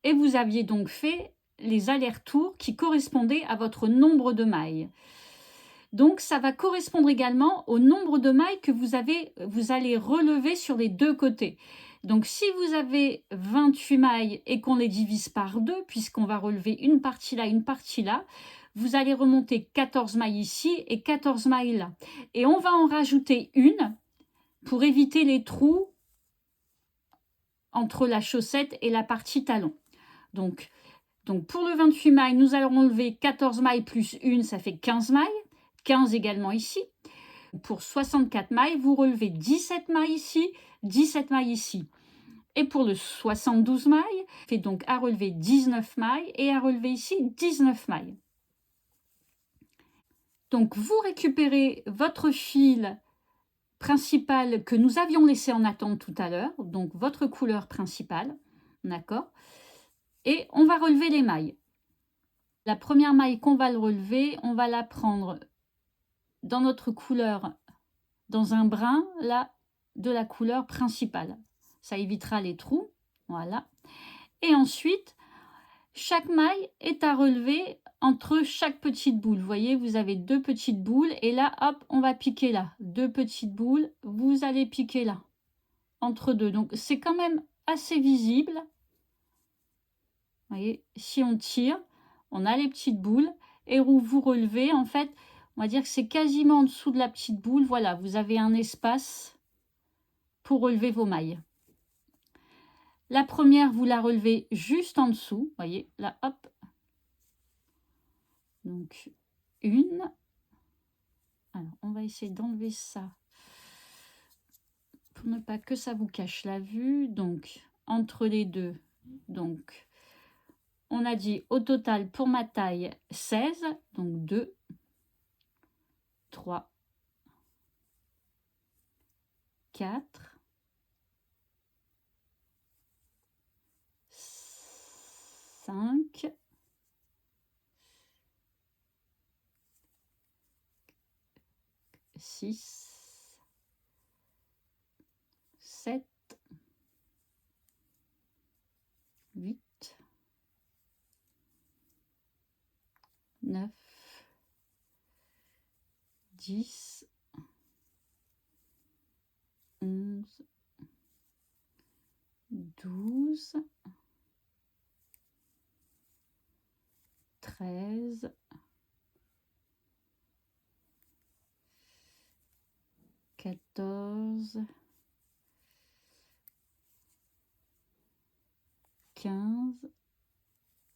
Et vous aviez donc fait les allers-retours qui correspondaient à votre nombre de mailles. Donc, ça va correspondre également au nombre de mailles que vous allez relever sur les deux côtés. Donc, si vous avez 28 mailles et qu'on les divise par deux, puisqu'on va relever une partie là, vous allez remonter 14 mailles ici et 14 mailles là. Et on va en rajouter une pour éviter les trous entre la chaussette et la partie talon. Donc pour le 28 mailles, nous allons enlever 14 mailles plus une, ça fait 15 mailles. 15 également ici. Pour 64 mailles, vous relevez 17 mailles ici, 17 mailles ici. Et pour le 72 mailles, fait donc à relever 19 mailles et à relever ici 19 mailles. Donc vous récupérez votre fil principal que nous avions laissé en attente tout à l'heure, donc votre couleur principale, d'accord? Et on va relever les mailles. La première maille qu'on va le relever, on va la prendre dans notre couleur, dans un brin là de la couleur principale. Ça évitera les trous, voilà. Et ensuite, chaque maille est à relever entre chaque petite boule. Vous voyez, vous avez deux petites boules et là, hop, on va piquer là. Deux petites boules, vous allez piquer là, entre deux. Donc, c'est quand même assez visible. Vous voyez, si on tire, on a les petites boules et où vous relevez, en fait, on va dire que c'est quasiment en dessous de la petite boule. Voilà, vous avez un espace pour relever vos mailles. La première, vous la relevez juste en dessous. Vous voyez, là, hop. Donc, une. Alors, on va essayer d'enlever ça pour ne pas que ça vous cache la vue. Donc, entre les deux, donc, on a dit au total pour ma taille 16. Donc, 2, 3, 4, 5, 6, 7, 8, 9, 10, 11, 12, 13, 14, 15,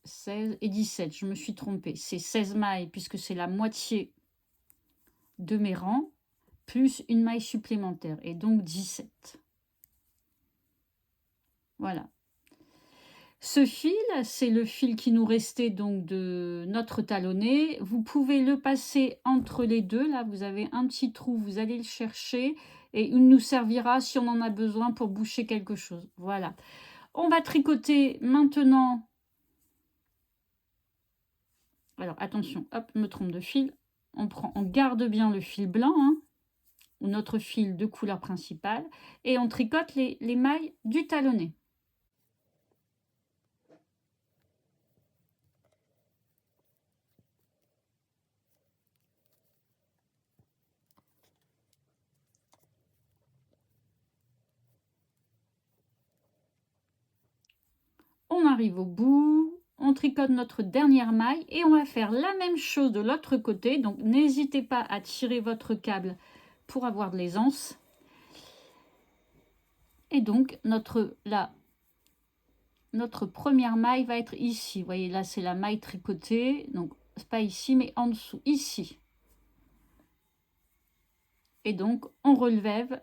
16 et 17. Je me suis trompée. C'est 16 mailles puisque c'est la moitié de mes rangs, plus une maille supplémentaire. Et donc 17. Voilà. Ce fil, c'est le fil qui nous restait donc de notre talonnet. Vous pouvez le passer entre les deux. Là, vous avez un petit trou, vous allez le chercher et il nous servira si on en a besoin pour boucher quelque chose. Voilà. On va tricoter maintenant. Alors, attention, hop, je me trompe de fil. On garde bien le fil blanc, hein, ou notre fil de couleur principale, et on tricote les mailles du talonnet. On arrive au bout, on tricote notre dernière maille et on va faire la même chose de l'autre côté. Donc n'hésitez pas à tirer votre câble pour avoir de l'aisance. Et donc notre première maille va être ici. Vous voyez là, c'est la maille tricotée, donc c'est pas ici mais en dessous, ici. Et donc on relève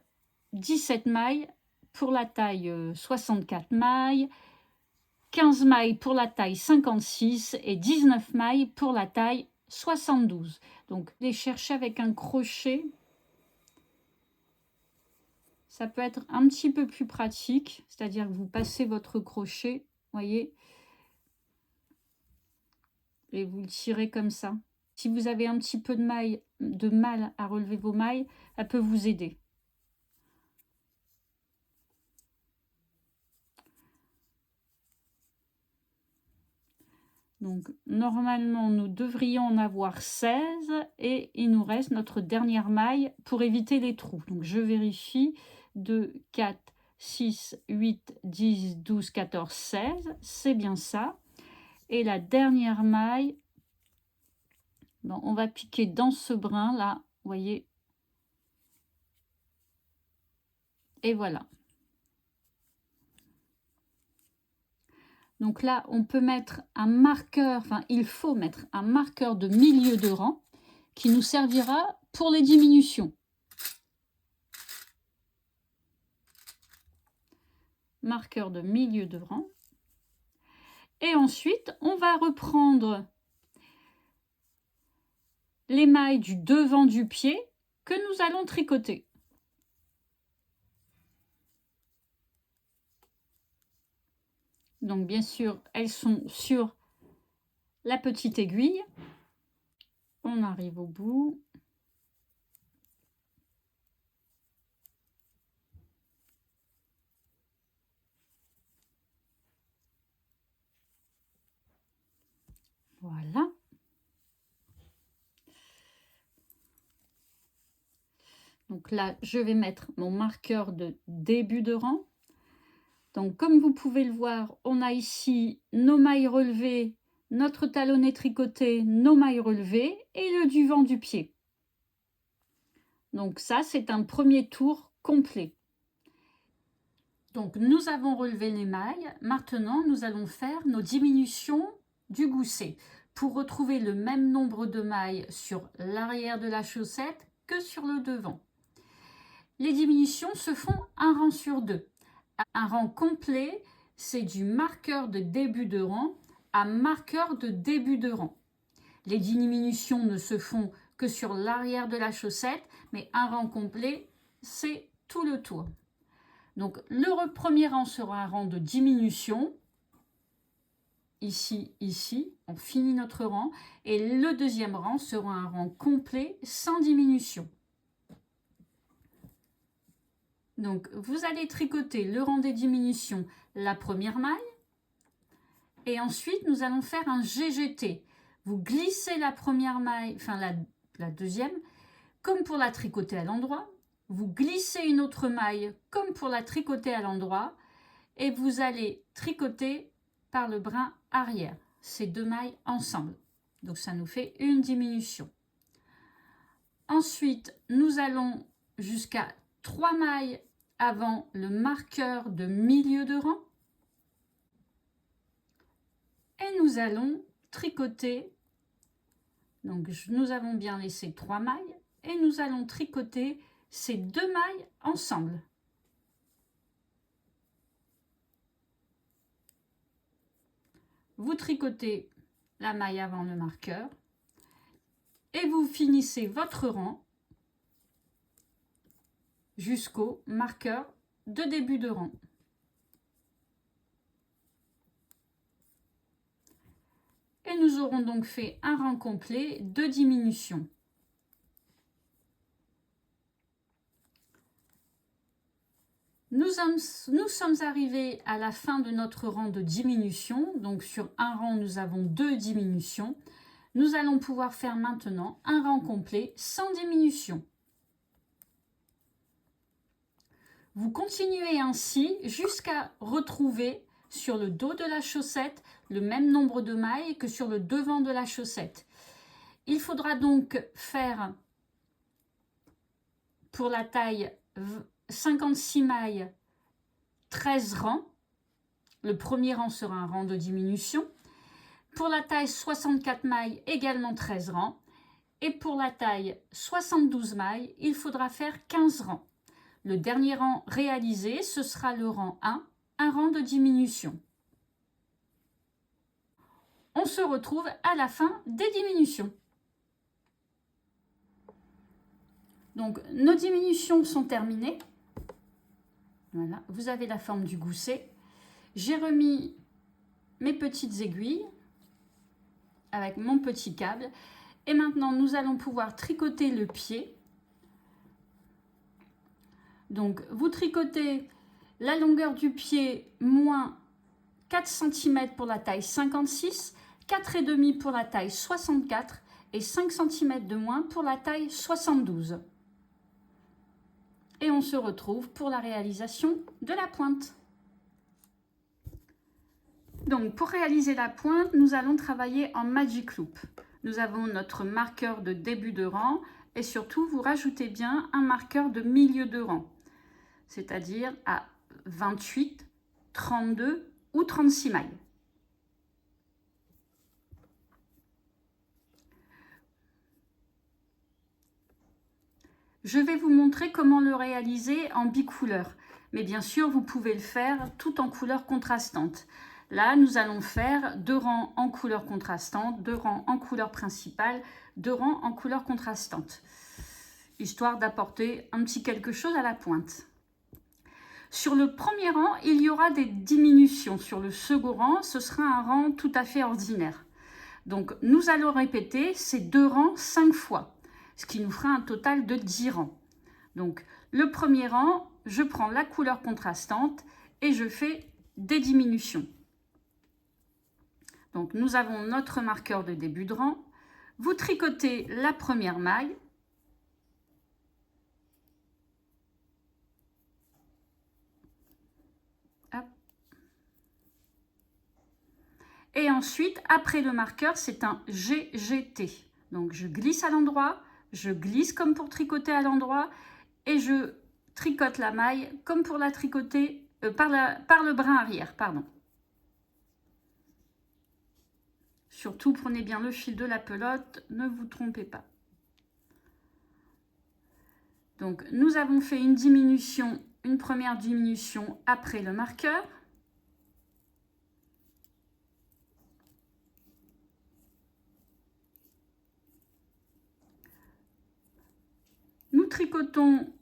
17 mailles pour la taille 64 mailles, 15 mailles pour la taille 56 et 19 mailles pour la taille 72. Donc les chercher avec un crochet, ça peut être un petit peu plus pratique, c'est-à-dire que vous passez votre crochet, voyez, et vous le tirez comme ça. Si vous avez un petit peu de mal à relever vos mailles, ça peut vous aider. Donc, normalement, nous devrions en avoir 16 et il nous reste notre dernière maille pour éviter les trous. Donc, je vérifie 2, 4, 6, 8, 10, 12, 14, 16. C'est bien ça. Et la dernière maille, bon, on va piquer dans ce brin là, vous voyez. Et voilà. Donc là, on peut mettre un marqueur, enfin, il faut mettre un marqueur de milieu de rang qui nous servira pour les diminutions. Marqueur de milieu de rang. Et ensuite, on va reprendre les mailles du devant du pied que nous allons tricoter. Donc, bien sûr, elles sont sur la petite aiguille. On arrive au bout. Voilà. Donc là, je vais mettre mon marqueur de début de rang. Donc, comme vous pouvez le voir, on a ici nos mailles relevées, notre talonnet tricoté, nos mailles relevées et le duvan du pied. Donc ça, c'est un premier tour complet. Donc, nous avons relevé les mailles. Maintenant, nous allons faire nos diminutions du gousset pour retrouver le même nombre de mailles sur l'arrière de la chaussette que sur le devant. Les diminutions se font un rang sur deux. Un rang complet, c'est du marqueur de début de rang à marqueur de début de rang. Les diminutions ne se font que sur l'arrière de la chaussette, mais un rang complet, c'est tout le tour. Donc, le premier rang sera un rang de diminution. Ici, ici, on finit notre rang. Et le deuxième rang sera un rang complet sans diminution. Donc, vous allez tricoter le rang des diminutions, la première maille. Et ensuite, nous allons faire un GGT. Vous glissez la première maille, enfin la deuxième, comme pour la tricoter à l'endroit. Vous glissez une autre maille comme pour la tricoter à l'endroit et vous allez tricoter par le brin arrière, ces deux mailles ensemble. Donc ça nous fait une diminution. Ensuite, nous allons jusqu'à 3 mailles avant le marqueur de milieu de rang et nous allons tricoter. Donc nous avons bien laissé 3 mailles et nous allons tricoter ces deux mailles ensemble. Vous tricotez la maille avant le marqueur et vous finissez votre rang jusqu'au marqueur de début de rang. Et nous aurons donc fait un rang complet de diminution. Nous sommes arrivés à la fin de notre rang de diminution. Donc sur un rang, nous avons 2 diminutions. Nous allons pouvoir faire maintenant un rang complet sans diminution. Vous continuez ainsi jusqu'à retrouver sur le dos de la chaussette le même nombre de mailles que sur le devant de la chaussette. Il faudra donc faire pour la taille 56 mailles 13 rangs. Le premier rang sera un rang de diminution. Pour la taille 64 mailles, également 13 rangs. Et pour la taille 72 mailles, il faudra faire 15 rangs. Le dernier rang réalisé, ce sera le rang 1, un rang de diminution. On se retrouve à la fin des diminutions. Donc, nos diminutions sont terminées. Voilà, vous avez la forme du gousset. J'ai remis mes petites aiguilles avec mon petit câble. Et maintenant, nous allons pouvoir tricoter le pied. Donc, vous tricotez la longueur du pied moins 4 cm pour la taille 56, 4,5 pour la taille 64 et 5 cm de moins pour la taille 72. Et on se retrouve pour la réalisation de la pointe. Donc, pour réaliser la pointe, nous allons travailler en Magic Loop. Nous avons notre marqueur de début de rang et surtout, vous rajoutez bien un marqueur de milieu de rang, c'est-à-dire à 28, 32 ou 36 mailles. Je vais vous montrer comment le réaliser en bicouleur, mais bien sûr, vous pouvez le faire tout en couleur contrastante. Là, nous allons faire 2 rangs en couleur contrastante, 2 rangs en couleur principale, 2 rangs en couleur contrastante, histoire d'apporter un petit quelque chose à la pointe. Sur le premier rang, il y aura des diminutions. Sur le second rang, ce sera un rang tout à fait ordinaire. Donc, nous allons répéter ces 2 rangs 5 fois, ce qui nous fera un total de 10 rangs. Donc, le premier rang, je prends la couleur contrastante et je fais des diminutions. Donc, nous avons notre marqueur de début de rang. Vous tricotez la première maille. Hop. Et ensuite, après le marqueur, c'est un GGT. Donc, je glisse à l'endroit, je glisse comme pour tricoter à l'endroit et je tricote la maille comme pour la tricoter par le brin arrière, pardon. Surtout, prenez bien le fil de la pelote, ne vous trompez pas. Donc, nous avons fait une diminution, une première diminution après le marqueur. Nous tricotons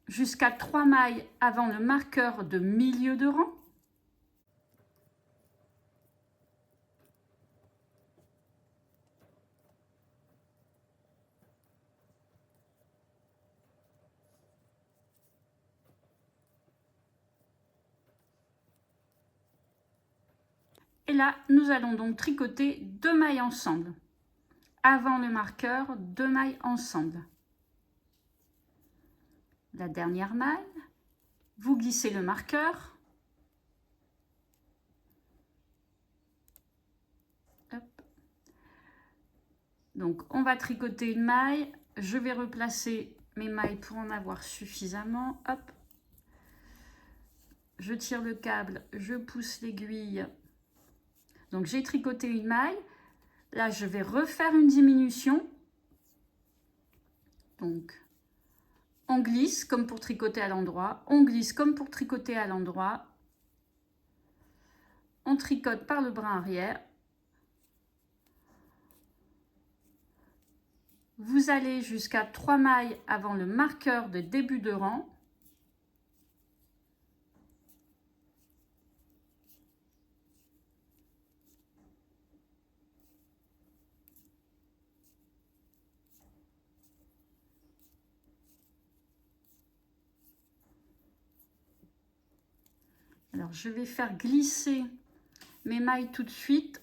jusqu'à 3 mailles avant le marqueur de milieu de rang. Et là, nous allons donc tricoter 2 mailles ensemble. Avant le marqueur, 2 mailles ensemble. La dernière maille, vous glissez le marqueur. Hop. Donc, on va tricoter une maille. Je vais replacer mes mailles pour en avoir suffisamment. Hop. Je tire le câble, je pousse l'aiguille. Donc, j'ai tricoté une maille. Là, je vais refaire une diminution. Donc, on glisse comme pour tricoter à l'endroit. On glisse comme pour tricoter à l'endroit. On tricote par le brin arrière. Vous allez jusqu'à 3 mailles avant le marqueur de début de rang. Alors, je vais faire glisser mes mailles tout de suite.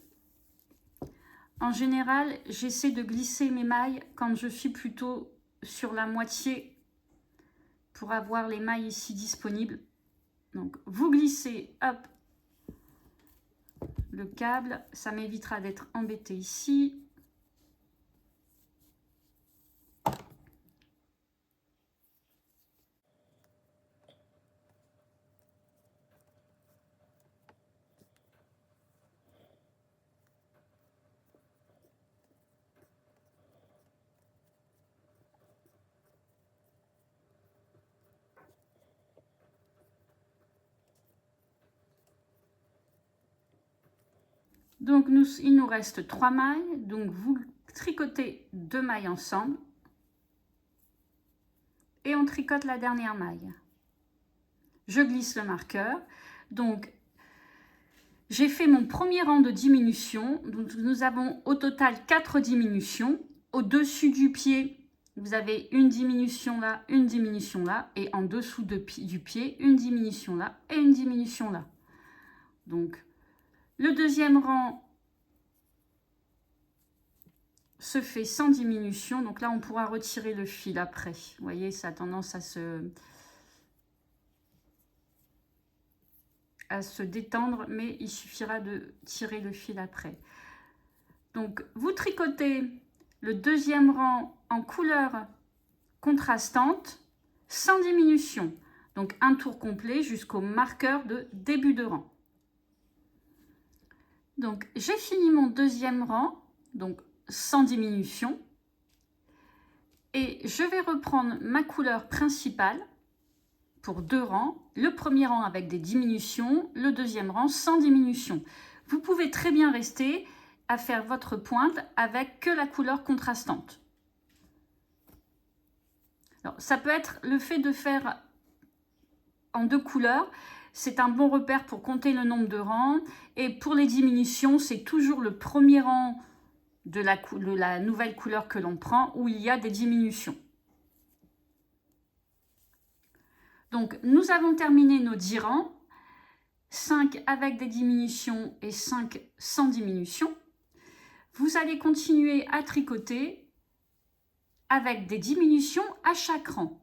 En général, j'essaie de glisser mes mailles quand je suis plutôt sur la moitié pour avoir les mailles ici disponibles. Donc, vous glissez, hop, le câble, ça m'évitera d'être embêtée ici. Donc, il nous reste 3 mailles. Donc, vous tricotez 2 mailles ensemble. Et on tricote la dernière maille. Je glisse le marqueur. Donc, j'ai fait mon premier rang de diminution. Donc, nous avons au total 4 diminutions. Au-dessus du pied, vous avez une diminution là, une diminution là. Et en dessous du pied, une diminution là et une diminution là. Donc, le deuxième rang se fait sans diminution. Donc là, on pourra retirer le fil après. Vous voyez, ça a tendance à se détendre, mais il suffira de tirer le fil après. Donc, vous tricotez le deuxième rang en couleur contrastante sans diminution. Donc, un tour complet jusqu'au marqueur de début de rang. Donc, j'ai fini mon deuxième rang, donc sans diminution. Et je vais reprendre ma couleur principale pour 2 rangs. Le premier rang avec des diminutions, le deuxième rang sans diminution. Vous pouvez très bien rester à faire votre pointe avec que la couleur contrastante. Alors, ça peut être le fait de faire en 2 couleurs. C'est un bon repère pour compter le nombre de rangs. Et pour les diminutions, c'est toujours le premier rang de la nouvelle couleur que l'on prend où il y a des diminutions. Donc, nous avons terminé nos 10 rangs. 5 avec des diminutions et 5 sans diminution. Vous allez continuer à tricoter avec des diminutions à chaque rang.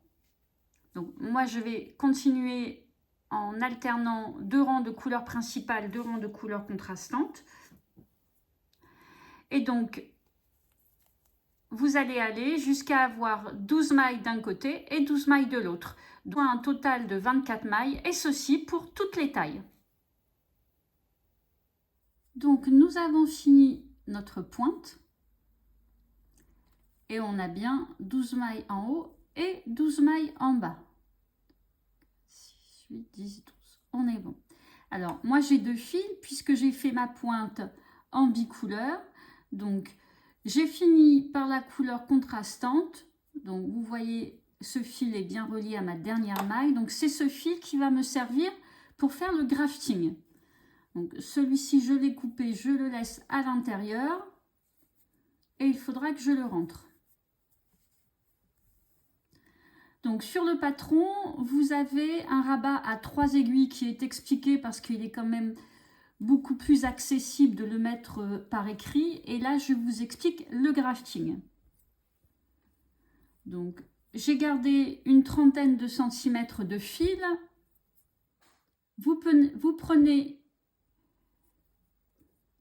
Donc, moi, je vais continuer en alternant 2 rangs de couleur principale, 2 rangs de couleur contrastante. Et donc, vous allez aller jusqu'à avoir 12 mailles d'un côté et 12 mailles de l'autre. Donc, un total de 24 mailles, et ceci pour toutes les tailles. Donc, nous avons fini notre pointe. Et on a bien 12 mailles en haut et 12 mailles en bas. 6, 8, 10, 12. On est bon. Alors, moi, j'ai 2 fils puisque j'ai fait ma pointe en bicouleur. Donc, j'ai fini par la couleur contrastante. Donc, vous voyez, ce fil est bien relié à ma dernière maille. Donc, c'est ce fil qui va me servir pour faire le grafting. Donc, celui-ci, je l'ai coupé, je le laisse à l'intérieur. Et il faudra que je le rentre. Donc, sur le patron, vous avez un rabat à 3 aiguilles qui est expliqué parce qu'il est quand même beaucoup plus accessible de le mettre par écrit. Et là, je vous explique le grafting. Donc, j'ai gardé une trentaine de centimètres de fil. Vous prenez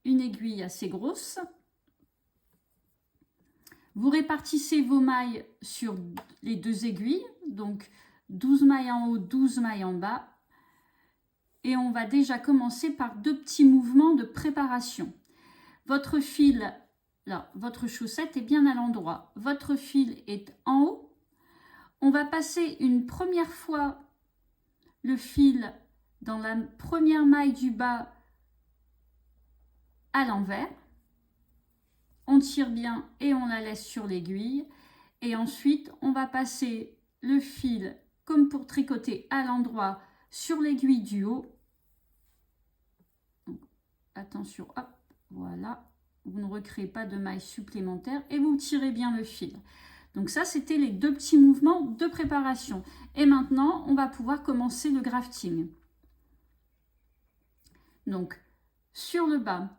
une aiguille assez grosse. Vous répartissez vos mailles sur les 2 aiguilles. Donc, 12 mailles en haut, 12 mailles en bas. Et on va déjà commencer par 2 petits mouvements de préparation. Votre fil, là, votre chaussette est bien à l'endroit. Votre fil est en haut. On va passer une première fois le fil dans la première maille du bas à l'envers. On tire bien et on la laisse sur l'aiguille. Et ensuite, on va passer le fil comme pour tricoter à l'endroit sur l'aiguille du haut. Donc, attention, hop, voilà. Vous ne recréez pas de maille supplémentaire et vous tirez bien le fil. Donc ça, c'était les 2 petits mouvements de préparation. Et maintenant, on va pouvoir commencer le grafting. Donc, sur le bas,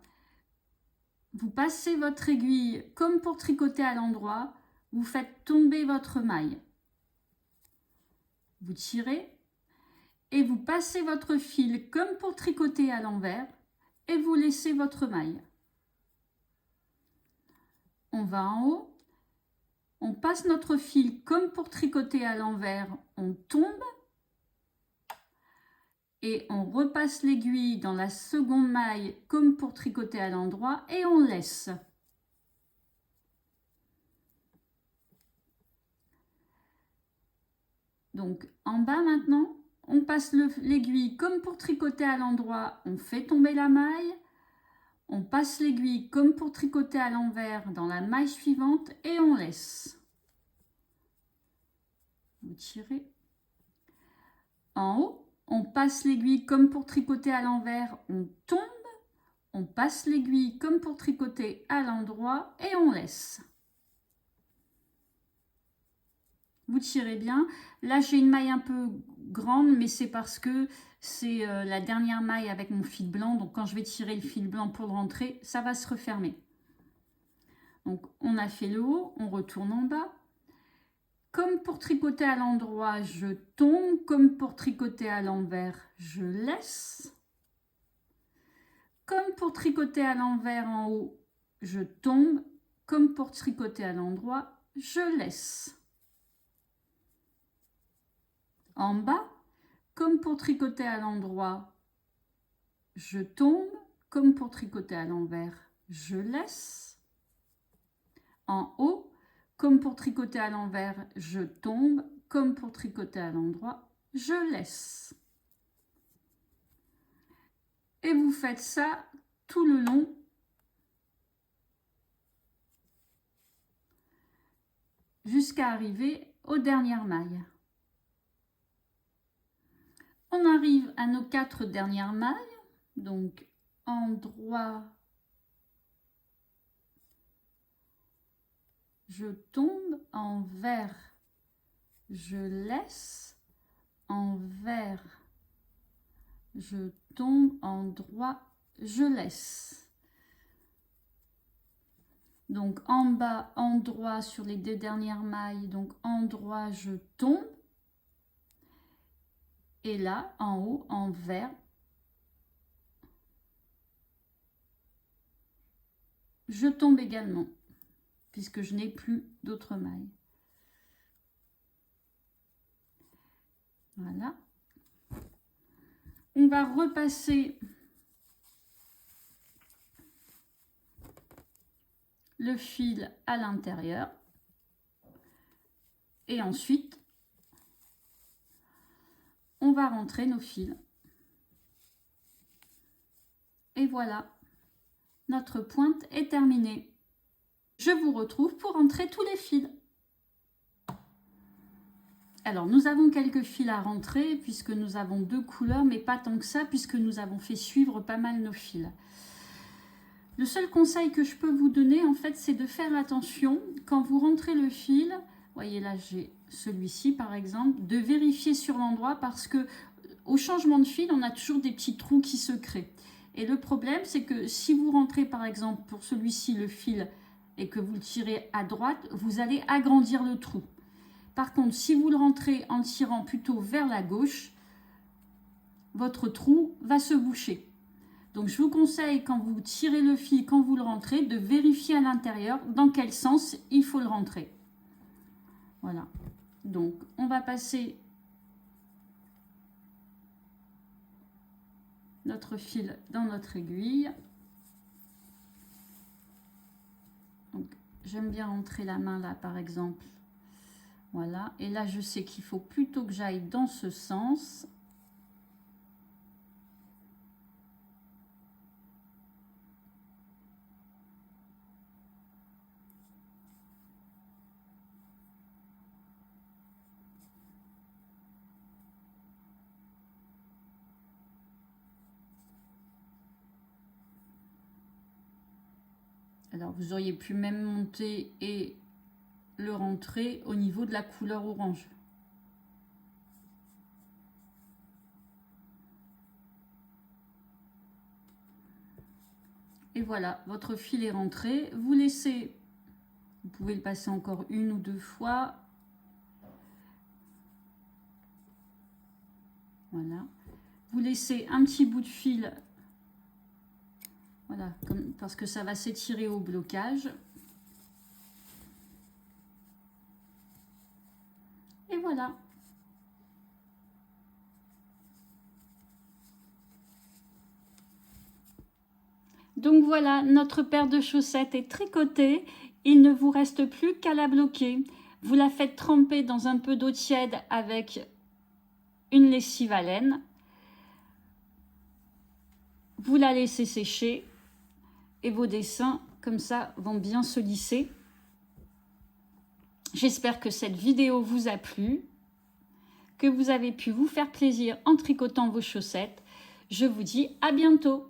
vous passez votre aiguille comme pour tricoter à l'endroit. Vous faites tomber votre maille. Vous tirez et vous passez votre fil comme pour tricoter à l'envers et vous laissez votre maille. On va en haut, on passe notre fil comme pour tricoter à l'envers, on tombe et on repasse l'aiguille dans la seconde maille comme pour tricoter à l'endroit et on laisse. Donc en bas maintenant, on passe l'aiguille comme pour tricoter à l'endroit, on fait tomber la maille, on passe l'aiguille comme pour tricoter à l'envers dans la maille suivante et on laisse. Vous tirez. En haut, on passe l'aiguille comme pour tricoter à l'envers, on tombe, on passe l'aiguille comme pour tricoter à l'endroit et on laisse. Vous tirez bien. Là, j'ai une maille un peu grande, mais c'est parce que c'est la dernière maille avec mon fil blanc. Donc, quand je vais tirer le fil blanc pour le rentrer, ça va se refermer. Donc, on a fait le haut, on retourne en bas. Comme pour tricoter à l'endroit, je tombe. Comme pour tricoter à l'envers, je laisse. Comme pour tricoter à l'envers en haut, je tombe. Comme pour tricoter à l'endroit, je laisse. En bas, comme pour tricoter à l'endroit, je tombe. Comme pour tricoter à l'envers, je laisse. En haut, comme pour tricoter à l'envers, je tombe. Comme pour tricoter à l'endroit, je laisse. Et vous faites ça tout le long jusqu'à arriver aux dernières mailles. On arrive à nos 4 dernières mailles, donc endroit, je tombe, envers, je laisse, envers, je tombe, endroit, je laisse. Donc en bas, endroit sur les 2 dernières mailles, donc endroit, je tombe. Et là, en haut, envers, je tombe également, puisque je n'ai plus d'autres mailles. Voilà. On va repasser le fil à l'intérieur. Et ensuite, on va rentrer nos fils. Et voilà, notre pointe est terminée. Je vous retrouve pour rentrer tous les fils. Alors, nous avons quelques fils à rentrer puisque nous avons 2 couleurs, mais pas tant que ça puisque nous avons fait suivre pas mal nos fils. Le seul conseil que je peux vous donner, en fait, c'est de faire attention quand vous rentrez le fil. Voyez, là, j'ai celui-ci, par exemple, de vérifier sur l'endroit parce que au changement de fil, on a toujours des petits trous qui se créent. Et le problème, c'est que si vous rentrez, par exemple, pour celui-ci, le fil, et que vous le tirez à droite, vous allez agrandir le trou. Par contre, si vous le rentrez en tirant plutôt vers la gauche, votre trou va se boucher. Donc, je vous conseille, quand vous tirez le fil, quand vous le rentrez, de vérifier à l'intérieur dans quel sens il faut le rentrer. Voilà. Donc, on va passer notre fil dans notre aiguille. Donc, j'aime bien rentrer la main là, par exemple. Voilà. Et là, je sais qu'il faut plutôt que j'aille dans ce sens. Alors, vous auriez pu même monter et le rentrer au niveau de la couleur orange. Et voilà, votre fil est rentré. Vous laissez, vous pouvez le passer encore 1 ou 2 fois. Voilà. Vous laissez un petit bout de fil Voilà, parce que ça va s'étirer au blocage. Et voilà. Donc voilà, notre paire de chaussettes est tricotée. Il ne vous reste plus qu'à la bloquer. Vous la faites tremper dans un peu d'eau tiède avec une lessive à laine. Vous la laissez sécher et vos dessins, comme ça, vont bien se lisser. J'espère que cette vidéo vous a plu, que vous avez pu vous faire plaisir en tricotant vos chaussettes. Je vous dis à bientôt.